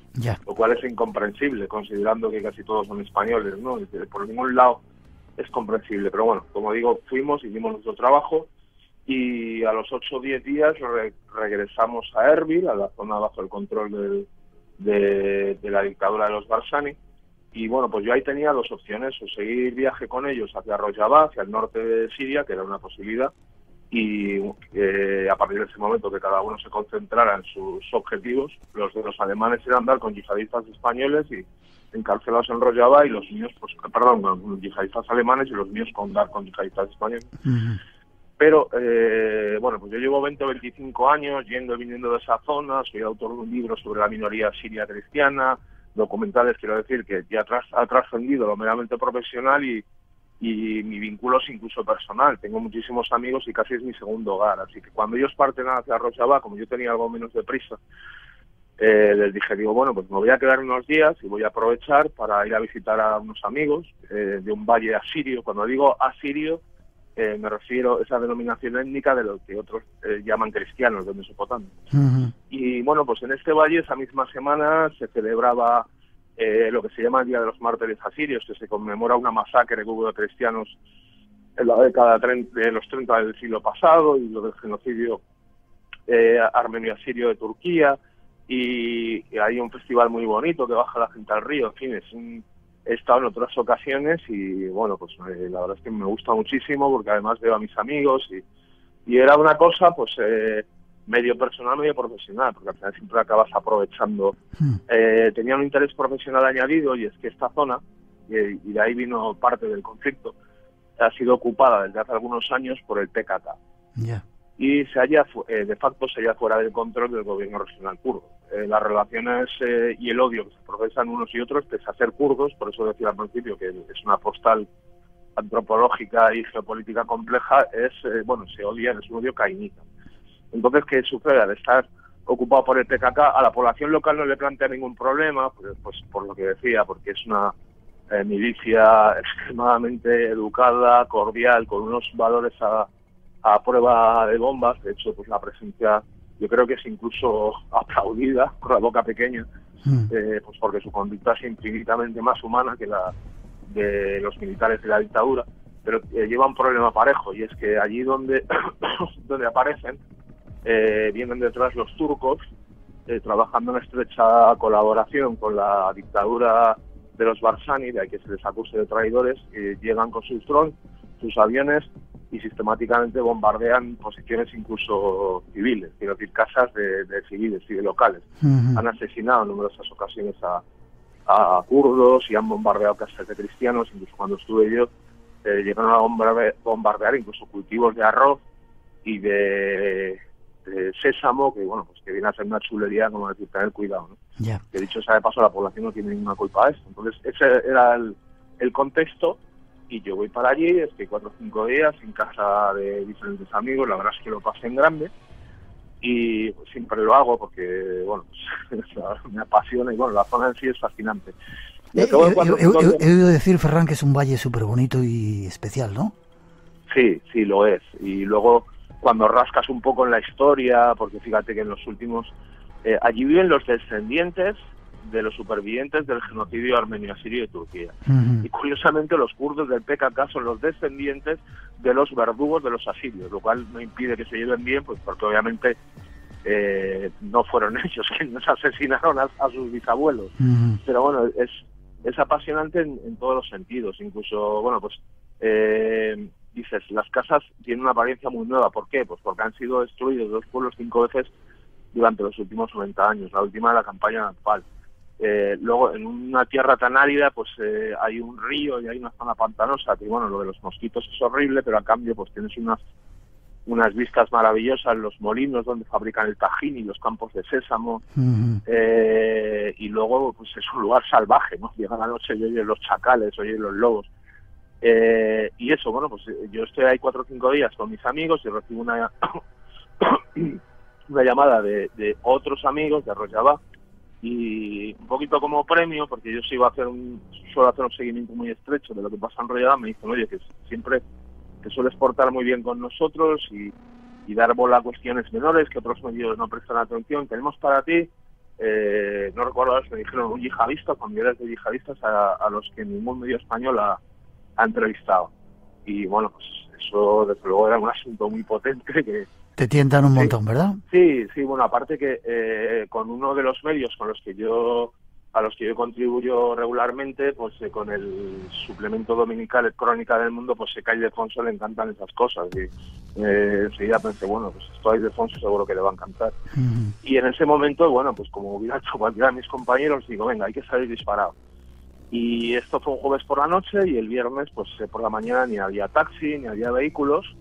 lo cual es incomprensible, considerando que casi todos son españoles, ¿no? Por ningún lado es comprensible, pero bueno, como digo, hicimos nuestro trabajo, y a los 8 o 10 días regresamos a Erbil, a la zona bajo el control de la dictadura de los Barzani. Y bueno, pues yo ahí tenía dos opciones: o seguir viaje con ellos hacia Rojava, hacia el norte de Siria, que era una posibilidad, y a partir de ese momento que cada uno se concentrara en sus objetivos. Los de los alemanes eran dar con yihadistas españoles y encarcelados en Rojava, y los míos, pues, perdón, con yihadistas alemanes, y los míos con dar con yihadistas españoles. Pero, bueno, pues yo llevo 20 o 25 años yendo y viniendo de esa zona, soy autor de un libro sobre la minoría siria cristiana, documentales, quiero decir, que ya ha trascendido lo meramente profesional, y mi vínculo es incluso personal. Tengo muchísimos amigos y casi es mi segundo hogar. Así que cuando ellos parten hacia Rojava, como yo tenía algo menos de prisa, les dije, bueno, pues me voy a quedar unos días y voy a aprovechar para ir a visitar a unos amigos de un valle asirio. Cuando digo asirio, me refiero a esa denominación étnica de lo que otros llaman cristianos de Mesopotamia. Y bueno, pues en este valle esa misma semana se celebraba lo que se llama el Día de los Mártires Asirios, que se conmemora una masacre que hubo de cristianos en la década de los 30 del siglo pasado, y lo del genocidio armenio-asirio de Turquía, y hay un festival muy bonito que baja la gente al río. En fin, he estado en otras ocasiones y bueno, pues la verdad es que me gusta muchísimo, porque además veo a mis amigos, y era una cosa pues medio personal, medio profesional, porque al final siempre acabas aprovechando. Tenía un interés profesional añadido, y es que esta zona, y de ahí vino parte del conflicto, ha sido ocupada desde hace algunos años por el PKK. Y se halla, de facto se halla fuera del control del gobierno regional kurdo. Las relaciones y el odio que se profesan unos y otros, pese a ser kurdos, por eso decía al principio que es una postal antropológica y geopolítica compleja, bueno, se odian, es un odio cainita. Entonces, ¿qué sucede? Al estar ocupado por el PKK, a la población local no le plantea ningún problema, pues por lo que decía, porque es una milicia extremadamente educada, cordial, con unos valores a a prueba de bombas. De hecho, pues la presencia yo creo que es incluso aplaudida por la boca pequeña, pues porque su conducta es infinitamente más humana que la de los militares de la dictadura, pero lleva un problema parejo, y es que allí donde aparecen vienen detrás los turcos, trabajando en estrecha colaboración con la dictadura de los Barzani, de ahí que se les acuse de traidores. Llegan con sus drones, sus aviones, y sistemáticamente bombardean posiciones incluso civiles, quiero decir, casas de civiles y de locales. Han asesinado en numerosas ocasiones a kurdos y han bombardeado casas de cristianos. Incluso cuando estuve yo, llegaron a bombardear incluso cultivos de arroz y de sésamo, que bueno, pues que viene a ser una chulería, como decir, tener cuidado, ¿no? Yeah. Que dicho sea de paso, la población no tiene ninguna culpa de esto. Entonces ese era el contexto, y yo voy para allí, estoy 4 o 5 días en casa de diferentes amigos. La verdad es que lo pasé en grande, y pues, siempre lo hago porque, bueno, pues, me apasiona, y bueno, la zona en sí es fascinante. He oído decir, Ferran, que es un valle súper bonito y especial, ¿no? Sí, lo es. Y luego, cuando rascas un poco en la historia, porque fíjate que en los últimos... allí viven los descendientes de los supervivientes del genocidio armenio, asirio y de Turquía. Y curiosamente los kurdos del PKK son los descendientes de los verdugos de los asirios, lo cual no impide que se lleven bien, pues porque obviamente no fueron ellos quienes asesinaron a sus bisabuelos. Pero bueno, es apasionante en todos los sentidos. Incluso, bueno, pues dices, las casas tienen una apariencia muy nueva. ¿Por qué? Pues porque han sido destruidos 2 pueblos 5 veces durante los últimos 90 años, la última de la campaña Anfal. Luego, en una tierra tan árida, pues hay un río y hay una zona pantanosa, que bueno, lo de los mosquitos es horrible, pero a cambio pues tienes unas vistas maravillosas, los molinos donde fabrican el tajín y los campos de sésamo. Y luego pues es un lugar salvaje, ¿no? Llega la noche y oyes los chacales, oyes los lobos. Y eso, bueno, pues yo estoy ahí 4 o 5 días con mis amigos y recibo una llamada de otros amigos de Rojava, y un poquito como premio, porque yo suelo hacer un seguimiento muy estrecho de lo que pasa en Rojava, me dicen, oye, que siempre te sueles portar muy bien con nosotros y dar bola a cuestiones menores que otros medios no prestan atención. Tenemos para ti, no recuerdo, me dijeron un yihadista, familiares de yihadistas a los que ningún medio español ha entrevistado. Y bueno, pues eso desde luego era un asunto muy potente que... Te tientan un montón, ¿verdad? Sí, bueno, aparte que con uno de los medios a los que yo contribuyo regularmente, pues con el suplemento dominical El Crónica del Mundo, pues sé que a Ildefonso le encantan esas cosas, y enseguida pensé, bueno, pues esto a Ildefonso seguro que le va a encantar. Y en ese momento, bueno, pues como hubiera hecho cualquiera de mis compañeros, digo, venga, hay que salir disparado. Y esto fue un jueves por la noche, y el viernes, pues por la mañana ni había taxi, ni había vehículos.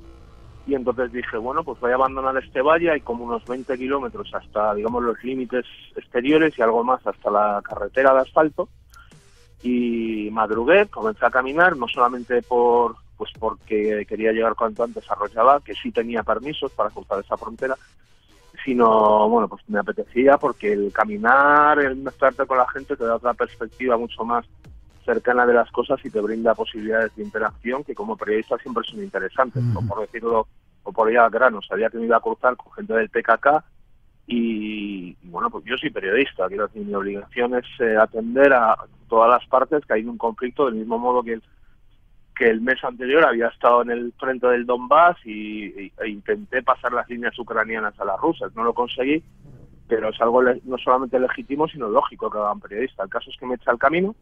Y entonces dije, bueno, pues voy a abandonar este valle, hay como unos 20 kilómetros hasta, digamos, los límites exteriores y algo más hasta la carretera de asfalto. Y madrugué, comencé a caminar, no solamente porque quería llegar cuanto antes a Rojava, que sí tenía permisos para cruzar esa frontera, sino, bueno, pues me apetecía porque el caminar, el mezclarte con la gente te da otra perspectiva mucho más cercana de las cosas y te brinda posibilidades de interacción que como periodista siempre son interesantes, o por decirlo, o por ir al grano. Sabía que me iba a cruzar con gente del PKK y bueno, pues yo soy periodista, quiero decir, mi obligación es atender a todas las partes que hay en un conflicto, del mismo modo que el mes anterior había estado en el frente del Donbass e intenté pasar las líneas ucranianas a las rusas. No lo conseguí, pero es algo no solamente legítimo, sino lógico que haga un periodista. El caso es que me echa el camino.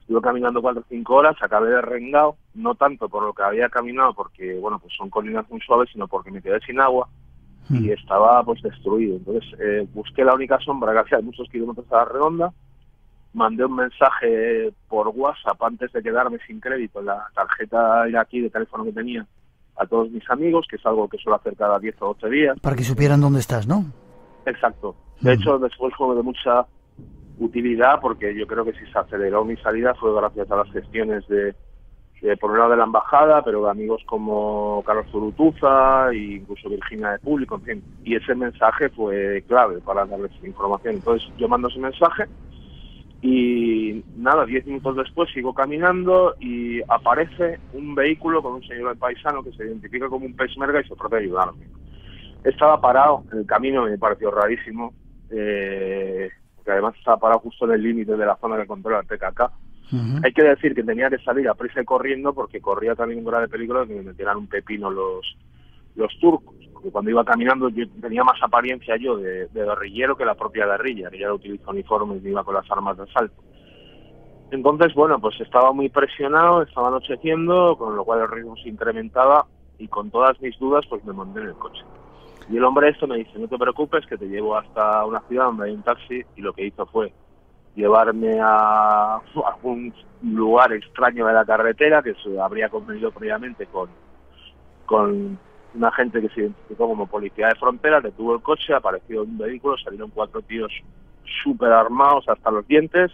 Estuve caminando 4 o 5 horas, acabé derrengado, no tanto por lo que había caminado, porque bueno, pues son colinas muy suaves, sino porque me quedé sin agua y estaba pues destruido. Entonces busqué la única sombra que hacía muchos kilómetros a la redonda, mandé un mensaje por WhatsApp antes de quedarme sin crédito en la tarjeta iraquí de teléfono que tenía a todos mis amigos, que es algo que suelo hacer cada 10 o 12 días. Para que supieran dónde estás, ¿no? Exacto. De hecho, después fue de mucha utilidad, porque yo creo que si se aceleró mi salida fue gracias a las gestiones por un lado de la embajada, pero de amigos como Carlos Zurutuza e incluso Virginia de Público, en fin. Y ese mensaje fue clave para darles información. Entonces yo mando ese mensaje Y nada, 10 minutos después sigo caminando y aparece un vehículo con un señor paisano que se identifica como un peshmerga y se ofrece a ayudarme. Estaba parado en el camino, me pareció rarísimo, porque además estaba parado justo en el límite de la zona que controla el PKK. Hay que decir que tenía que salir a prisa y corriendo porque corría también un grave peligro de que me metieran un pepino los turcos. Porque cuando iba caminando yo tenía más apariencia yo de guerrillero que la propia guerrilla, que ya utiliza uniformes y iba con las armas de asalto. Entonces, bueno, pues estaba muy presionado, estaba anocheciendo, con lo cual el ritmo se incrementaba y con todas mis dudas pues me monté en el coche. Y el hombre me dice, no te preocupes, que te llevo hasta una ciudad donde hay un taxi, y lo que hizo fue llevarme a un lugar extraño de la carretera que se habría convenido previamente con un agente que se identificó como policía de frontera, detuvo el coche, apareció un vehículo, salieron 4 tíos súper armados hasta los dientes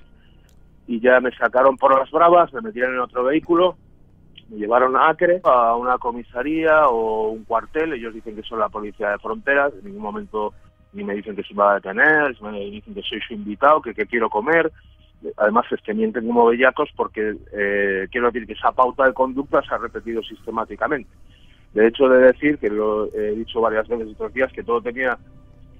y ya me sacaron por las bravas, me metieron en otro vehículo, me llevaron a Acre, a una comisaría o un cuartel. Ellos dicen que son la policía de fronteras, en ningún momento ni me dicen que se va a detener, me dicen que soy su invitado, que quiero comer. Además es que mienten como bellacos porque quiero decir que esa pauta de conducta se ha repetido sistemáticamente. De hecho, he de decir, que lo he dicho varias veces estos días, que todo tenía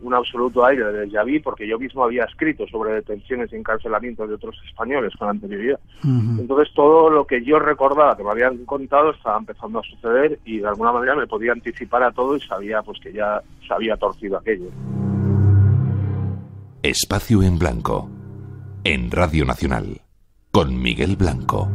un absoluto aire de déjà vu, porque yo mismo había escrito sobre detenciones y encarcelamientos de otros españoles con anterioridad. Entonces todo lo que yo recordaba que me habían contado estaba empezando a suceder y de alguna manera me podía anticipar a todo y sabía pues que ya se había torcido aquello. Espacio en Blanco, en Radio Nacional, con Miguel Blanco.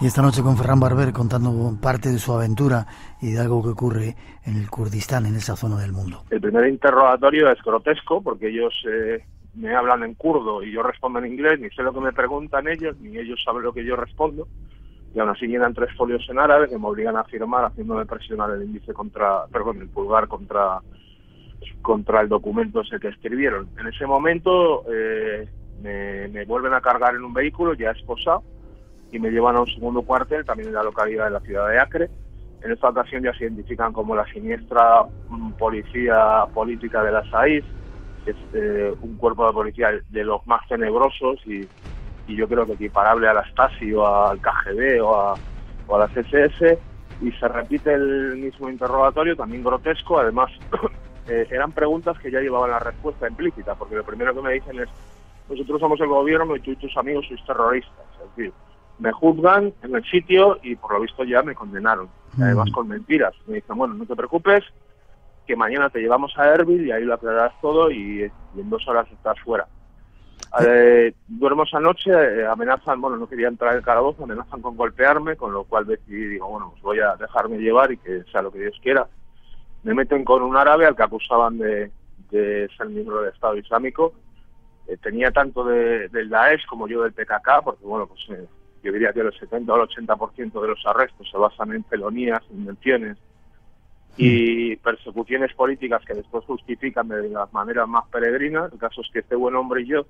Y esta noche con Ferran Barber contando parte de su aventura y de algo que ocurre en el Kurdistán, en esa zona del mundo. El primer interrogatorio es grotesco porque ellos me hablan en kurdo y yo respondo en inglés, ni sé lo que me preguntan ellos, ni ellos saben lo que yo respondo. Y aún así llenan 3 folios en árabe que me obligan a firmar haciéndome presionar el pulgar contra el documento ese que escribieron. En ese momento me vuelven a cargar en un vehículo ya esposado y me llevan a un segundo cuartel, también en la localidad de la ciudad de Acre. En esta ocasión ya se identifican como la siniestra policía política de la SAIS, que es un cuerpo de policía de los más tenebrosos y yo creo que equiparable a la Stasi o al KGB o a las SS, y se repite el mismo interrogatorio, también grotesco. Además, eran preguntas que ya llevaban la respuesta implícita, porque lo primero que me dicen es: nosotros somos el gobierno y tú y tus amigos sois terroristas. Es decir, me juzgan en el sitio y por lo visto ya me condenaron, además con mentiras. Me dicen, bueno, no te preocupes, que mañana te llevamos a Erbil y ahí lo aclararás todo y en 2 horas estás fuera. Duermo esa noche, amenazan, bueno, no quería entrar en el calabozo, amenazan con golpearme, con lo cual decidí, digo, bueno, pues voy a dejarme llevar y que sea lo que Dios quiera. Me meten con un árabe al que acusaban de ser miembro del Estado Islámico. Tenía tanto del Daesh como yo del PKK, porque bueno, pues yo diría que el 70 o el 80% de los arrestos se basan en felonías, invenciones y persecuciones políticas que después justifican de las maneras más peregrinas. El caso es que este buen hombre y yo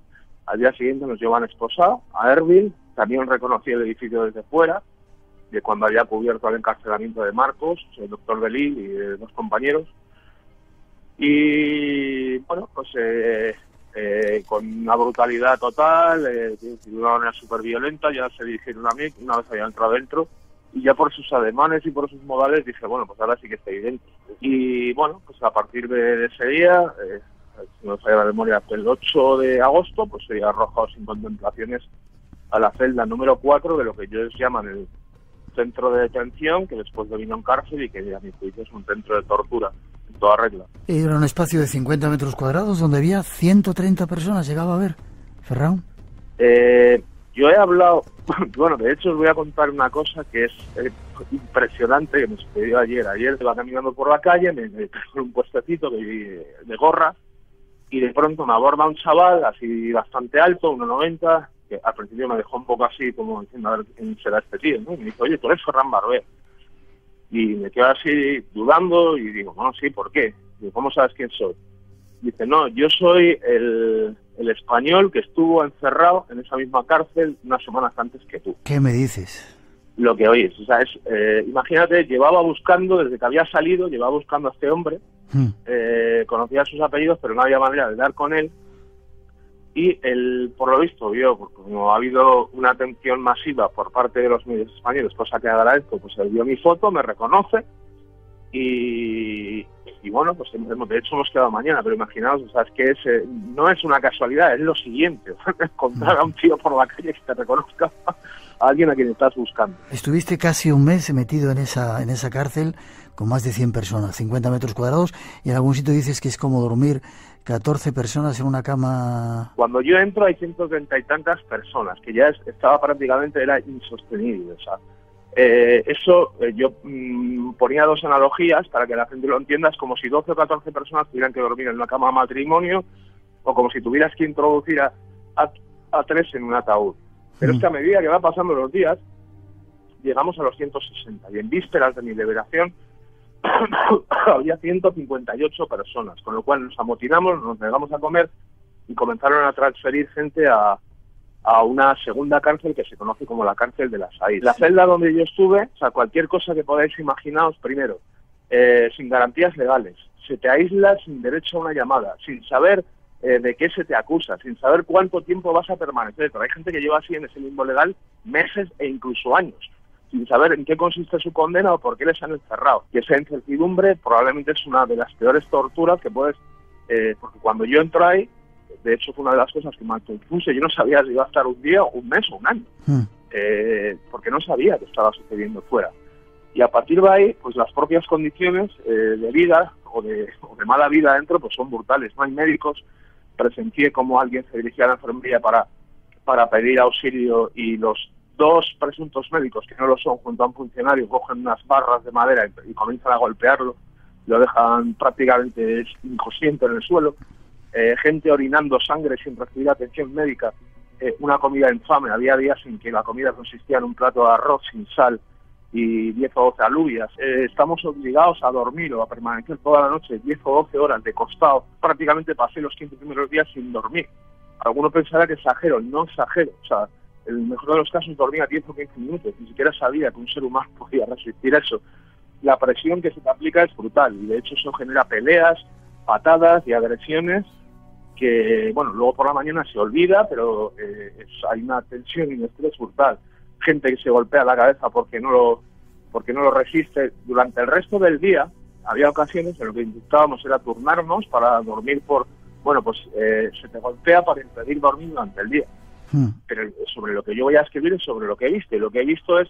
al día siguiente nos llevan esposados a Erbil. También reconocí el edificio desde fuera, de cuando había cubierto el encarcelamiento de Marcos, el doctor Belil y 2 compañeros. Y bueno, pues con una brutalidad total, de una manera súper violenta, ya se dirigieron a mí una vez había entrado dentro, y ya por sus ademanes y por sus modales dije, bueno, pues ahora sí que estoy dentro. Y bueno, pues a partir de ese día, si no me falla la memoria, el 8 de agosto, pues soy arrojado sin contemplaciones a la celda número 4 de lo que ellos llaman el centro de detención, que después devino en cárcel y que a mi juicio es un centro de tortura en toda regla. Era un espacio de 50 metros cuadrados donde había 130 personas, llegaba a ver, Ferran. Yo he hablado, bueno, de hecho os voy a contar una cosa que es impresionante, que me sucedió ayer. Ayer iba caminando por la calle, me pegó un puestecito de gorra, y de pronto me aborda un chaval así bastante alto, 1,90, que al principio me dejó un poco así como diciendo, a ver quién será este tío, ¿no? Y me dice, oye, tú eres Ferran Barber. Y me quedo así dudando y digo, bueno, sí, ¿por qué? Digo, ¿cómo sabes quién soy? Dice, no, yo soy el español que estuvo encerrado en esa misma cárcel unas semanas antes que tú. ¿Qué me dices? Lo que oyes, o sea, imagínate, llevaba buscando, desde que había salido, llevaba buscando a este hombre, Conocía sus apellidos, pero no había manera de dar con él. Y él, por lo visto, vio, porque como ha habido una atención masiva por parte de los medios españoles, cosa que agradezco, pues él vio mi foto, me reconoce y bueno, pues de hecho hemos quedado mañana, pero imaginaos, o sea, es que no es una casualidad, es lo siguiente, encontrar a un tío por la calle que te reconozca a alguien a quien estás buscando. Estuviste casi un mes metido en esa cárcel con más de 100 personas, 50 metros cuadrados, y en algún sitio dices que es como dormir 14 personas en una cama. Cuando yo entro hay 130 y tantas personas, que ya estaba prácticamente, era insostenible, o sea, yo ponía dos analogías para que la gente lo entienda. Es como si 12 o 14 personas tuvieran que dormir en una cama de matrimonio, o como si tuvieras que introducir a 3 en un ataúd. Pero es que a medida que van pasando los días, llegamos a los 160, y en vísperas de mi liberación había 158 personas, con lo cual nos amotinamos, nos negamos a comer y comenzaron a transferir gente a una segunda cárcel que se conoce como la cárcel de las Saíz. La celda donde yo estuve, o sea, cualquier cosa que podáis imaginaros, primero, sin garantías legales, se te aísla sin derecho a una llamada, sin saber de qué se te acusa, sin saber cuánto tiempo vas a permanecer. Pero hay gente que lleva así en ese limbo legal meses e incluso años, sin saber en qué consiste su condena o por qué les han encerrado. Y esa incertidumbre probablemente es una de las peores torturas que puedes... porque cuando yo entro ahí, de hecho fue una de las cosas que me confuse, yo no sabía si iba a estar un día, un mes o un año, porque no sabía qué estaba sucediendo fuera. Y a partir de ahí, pues las propias condiciones de vida o de mala vida adentro pues son brutales. No hay médicos. Presencié cómo alguien se dirigía a la enfermería para pedir auxilio, y los 2 presuntos médicos, que no lo son, junto a un funcionario, cogen unas barras de madera y comienzan a golpearlo, lo dejan prácticamente inconsciente en el suelo. Gente orinando sangre sin recibir atención médica, una comida infame. Había días en que la comida consistía en un plato de arroz sin sal y 10 o 12 alubias. Estamos obligados a dormir o a permanecer toda la noche 10 o 12 horas de costado. Prácticamente pasé los 15 primeros días sin dormir. Alguno pensará que exagero, no exagero. O sea, en el mejor de los casos dormía 10 o 15 minutos, ni siquiera sabía que un ser humano podía resistir eso. La presión que se te aplica es brutal, y de hecho eso genera peleas, patadas y agresiones que, bueno, luego por la mañana se olvida, pero hay una tensión y un estrés brutal. Gente que se golpea la cabeza porque no lo resiste. Durante el resto del día había ocasiones en las que intentábamos era turnarnos para dormir se te golpea para impedir dormir durante el día. Pero sobre lo que yo voy a escribir es sobre lo que he visto, y lo que he visto es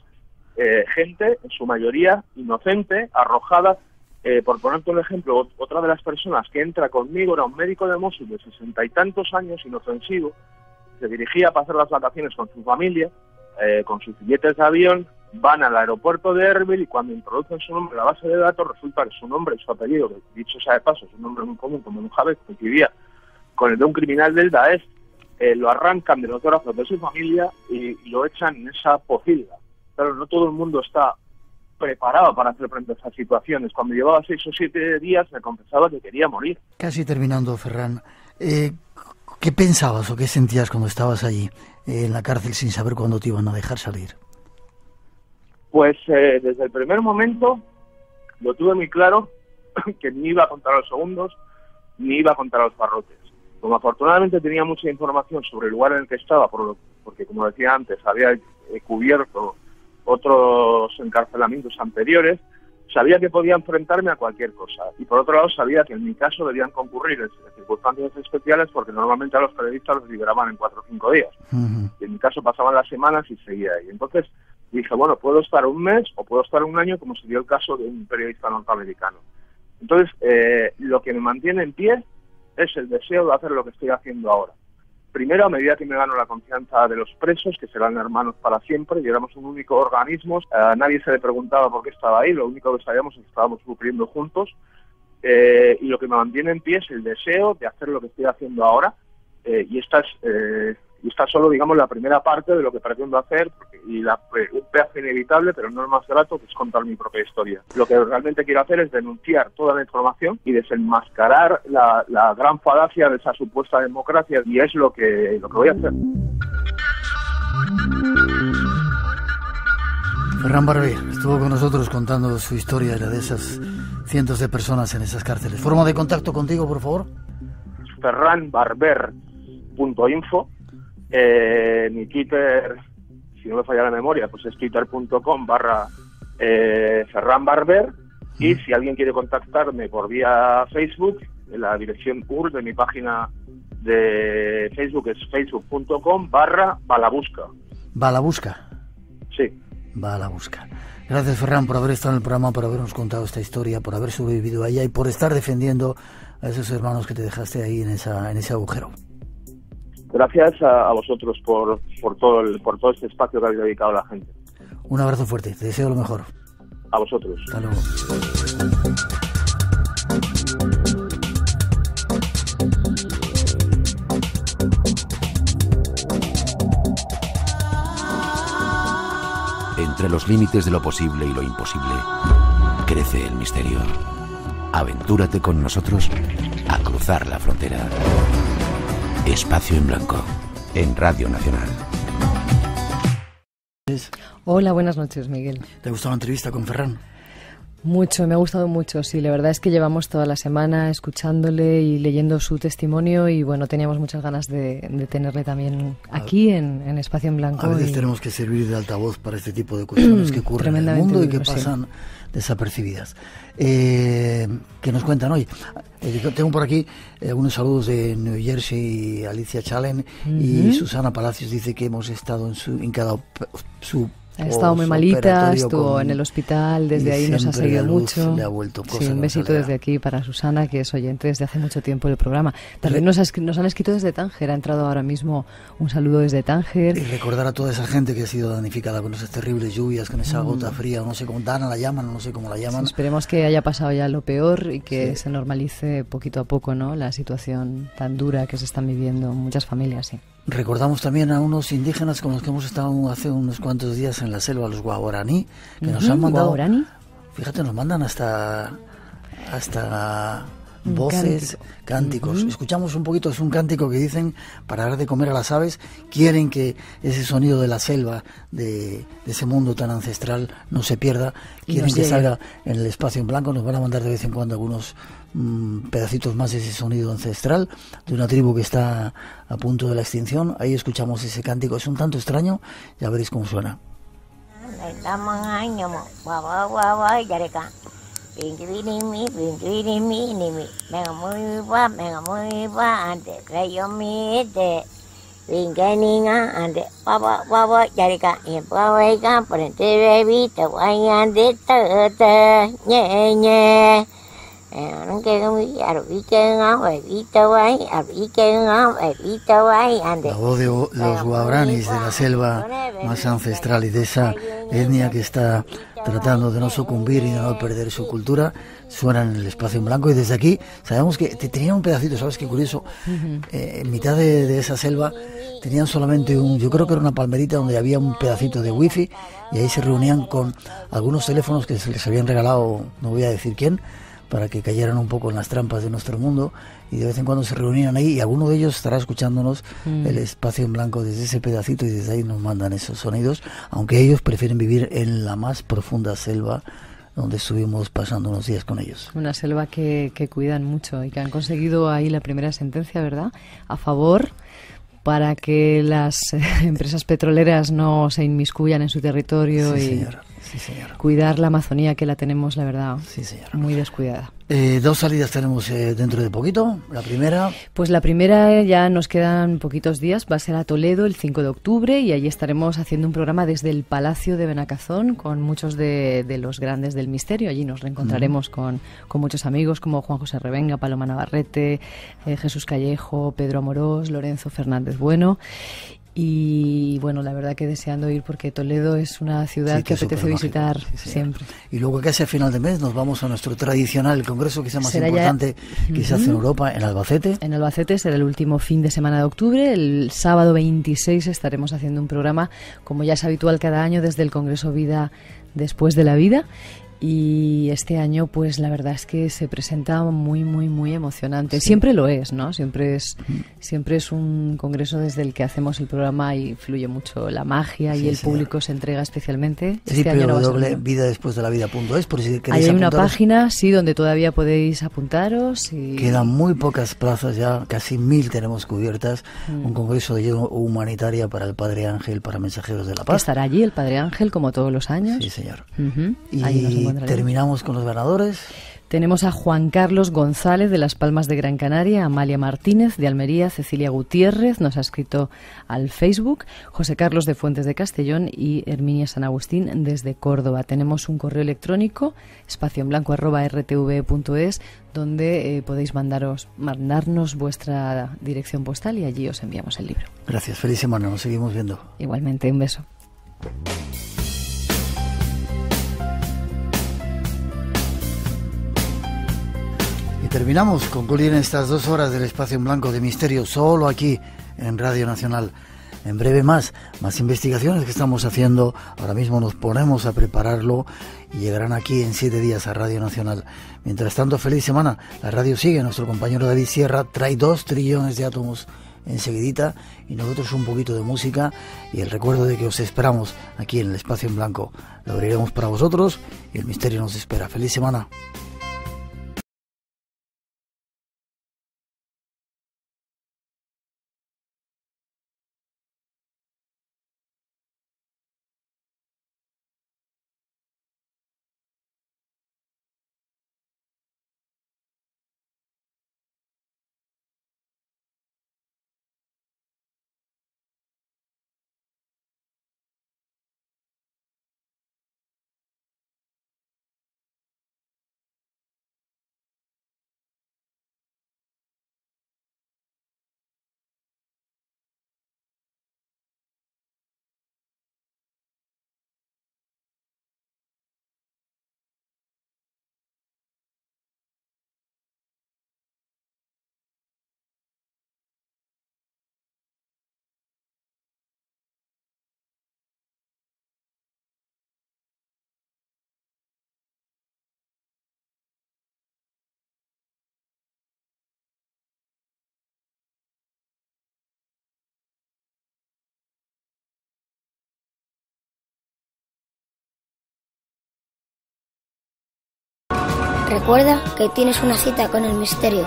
gente, en su mayoría inocente, arrojada. Por ponerte un ejemplo, otra de las personas que entra conmigo era un médico de Mosul de 60 y tantos años, inofensivo, se dirigía a pasar las vacaciones con su familia, con sus billetes de avión, van al aeropuerto de Erbil, y cuando introducen su nombre en la base de datos resulta que su nombre y su apellido, que dicho sea de paso, es un nombre muy común como Mohamed, coincidía con el de un criminal del Daesh. Lo arrancan de los brazos de su familia y lo echan en esa pocilga. Pero no todo el mundo está preparado para hacer frente a esas situaciones. Cuando llevaba 6 o 7 días me confesaba que quería morir. Casi terminando, Ferran, ¿qué pensabas o qué sentías cuando estabas allí en la cárcel sin saber cuándo te iban a dejar salir? Pues desde el primer momento lo tuve muy claro que ni iba a contar los segundos ni iba a contar los barrotes. Como afortunadamente tenía mucha información sobre el lugar en el que estaba, porque como decía antes, había cubierto otros encarcelamientos anteriores, sabía que podía enfrentarme a cualquier cosa. Y por otro lado sabía que en mi caso debían concurrir en circunstancias especiales, porque normalmente a los periodistas los liberaban en 4 o 5 días. Y en mi caso pasaban las semanas y seguía ahí. Entonces dije, bueno, puedo estar un mes o puedo estar un año, como se dio el caso de un periodista norteamericano. Entonces lo que me mantiene en pie es el deseo de hacer lo que estoy haciendo ahora. Primero, a medida que me gano la confianza de los presos, que serán hermanos para siempre, y éramos un único organismo, a nadie se le preguntaba por qué estaba ahí, lo único que sabíamos es que estábamos sufriendo juntos, y lo que me mantiene en pie es el deseo de hacer lo que estoy haciendo ahora, y esta es solo, digamos, la primera parte de lo que pretendo hacer, y un pedazo inevitable, pero no el más grato, que es contar mi propia historia. Lo que realmente quiero hacer es denunciar toda la información y desenmascarar la gran falacia de esa supuesta democracia, y es lo que voy a hacer. Ferran Barber estuvo con nosotros contando su historia, la de esas cientos de personas en esas cárceles. ¿Forma de contacto contigo, por favor? ferranbarber.info. Mi Twitter, si no me falla la memoria, pues es twitter.com/ferranbarber. Y si alguien quiere contactarme por vía Facebook, la dirección URL de mi página de Facebook es facebook.com/Balabusca. ¿Balabusca? Sí. Balabusca. Gracias, Ferran, por haber estado en el programa, por habernos contado esta historia, por haber sobrevivido allá y por estar defendiendo a esos hermanos que te dejaste ahí en ese agujero. Gracias a vosotros por todo este espacio que habéis dedicado a la gente. Un abrazo fuerte, te deseo lo mejor. A vosotros. Hasta luego. Entre los límites de lo posible y lo imposible, crece el misterio. Aventúrate con nosotros a cruzar la frontera. Espacio en Blanco, en Radio Nacional. Hola, buenas noches, Miguel. ¿Te gustó la entrevista con Ferran? Mucho, me ha gustado mucho, sí, la verdad es que llevamos toda la semana escuchándole y leyendo su testimonio y bueno, teníamos muchas ganas de tenerle también aquí en Espacio en Blanco. A veces tenemos que servir de altavoz para este tipo de cuestiones que ocurren en el mundo y que pasan desapercibidas. ¿Qué nos cuentan hoy? Tengo por aquí unos saludos de New Jersey, Alicia Chalen, y Susana Palacios dice que hemos estado en cada su ha estado muy malita, estuvo en el hospital, desde ahí nos ha seguido mucho. Le ha vuelto sí, un besito desde aquí para Susana, que es oyente desde hace mucho tiempo del programa. También nos han escrito desde Tánger, ha entrado ahora mismo un saludo desde Tánger. Y recordar a toda esa gente que ha sido damnificada con esas terribles lluvias, con esa gota fría, no sé cómo Dana la llaman, no sé cómo la llaman. Sí, esperemos que haya pasado ya lo peor y que se normalice poquito a poco, ¿no?, la situación tan dura que se están viviendo muchas familias, sí. Recordamos también a unos indígenas con los que hemos estado hace unos cuantos días en la selva, los guaraní, que nos han mandado... ¿Guaraní? Fíjate, nos mandan hasta voces, cánticos. Escuchamos un poquito, es un cántico que dicen, para dar de comer a las aves, quieren que ese sonido de la selva, de ese mundo tan ancestral, no se pierda, quieren que salga en el Espacio en Blanco, nos van a mandar de vez en cuando algunos pedacitos más de ese sonido ancestral de una tribu que está a punto de la extinción. Ahí escuchamos ese cántico, es un tanto extraño, ya veréis cómo suena. La voz de los guaraníes de la selva más ancestral y de esa etnia que está tratando de no sucumbir y de no perder su cultura, suena en el Espacio en Blanco. Y desde aquí sabemos que tenían un pedacito, ¿sabes qué curioso? En mitad de esa selva tenían solamente yo creo que era una palmerita donde había un pedacito de wifi, y ahí se reunían con algunos teléfonos que se les habían regalado, no voy a decir quién, para que cayeran un poco en las trampas de nuestro mundo, y de vez en cuando se reunían ahí, y alguno de ellos estará escuchándonos el Espacio en Blanco desde ese pedacito, y desde ahí nos mandan esos sonidos, aunque ellos prefieren vivir en la más profunda selva donde estuvimos pasando unos días con ellos. Una selva que cuidan mucho y que han conseguido ahí la primera sentencia, ¿verdad?, a favor, para que las empresas petroleras no se inmiscuyan en su territorio Sí, señora. Cuidar la Amazonía, que la tenemos, la verdad, muy descuidada. Dos salidas tenemos dentro de poquito. La primera... Pues la primera ya nos quedan poquitos días, va a ser a Toledo el 5 de octubre y allí estaremos haciendo un programa desde el Palacio de Benacazón con muchos de los grandes del misterio. Allí nos reencontraremos con muchos amigos como Juan José Revenga, Paloma Navarrete, Jesús Callejo, Pedro Amorós, Lorenzo Fernández Bueno. Y bueno, la verdad que deseando ir, porque Toledo es una ciudad que apetece visitar siempre. Y luego casi a final de mes nos vamos a nuestro tradicional congreso, que es el más importante que se hace en Europa, en Albacete. En Albacete será el último fin de semana de octubre. El sábado 26 estaremos haciendo un programa, como ya es habitual cada año, desde el Congreso Vida Después de la Vida. Y este año, pues la verdad es que se presenta muy emocionante. Sí. Siempre lo es, ¿no? Siempre es un congreso desde el que hacemos el programa y fluye mucho la magia y el público se entrega especialmente. Este año no www.vidadespuesdelavida.es, por si queréis hay una apuntaros. Página, sí, donde todavía podéis apuntaros. Y... Quedan muy pocas plazas ya, casi 1000 tenemos cubiertas. Un congreso de ayuda humanitaria para el Padre Ángel, para Mensajeros de la Paz. Estará allí el Padre Ángel, como todos los años. Sí, señor. Y terminamos con los ganadores. Tenemos a Juan Carlos González de Las Palmas de Gran Canaria, Amalia Martínez de Almería, Cecilia Gutiérrez nos ha escrito al Facebook, José Carlos de Fuentes de Castellón y Herminia San Agustín desde Córdoba. Tenemos un correo electrónico, espacioenblanco@rtv.es, donde podéis mandarnos vuestra dirección postal y allí os enviamos el libro. Gracias, feliz semana, nos seguimos viendo. Igualmente, un beso. Terminamos, concluyen estas 2 horas del Espacio en Blanco de Misterio, solo aquí en Radio Nacional. En breve más investigaciones que estamos haciendo, ahora mismo nos ponemos a prepararlo y llegarán aquí en 7 días a Radio Nacional. Mientras tanto, feliz semana, la radio sigue, nuestro compañero David Sierra trae 2 trillones de átomos enseguidita y nosotros un poquito de música y el recuerdo de que os esperamos aquí en el Espacio en Blanco. Lo abriremos para vosotros y el misterio nos espera. Feliz semana. Recuerda que tienes una cita con el misterio,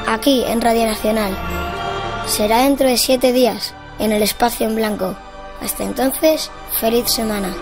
aquí en Radio Nacional. Será dentro de 7 días, en el Espacio en Blanco. Hasta entonces, feliz semana.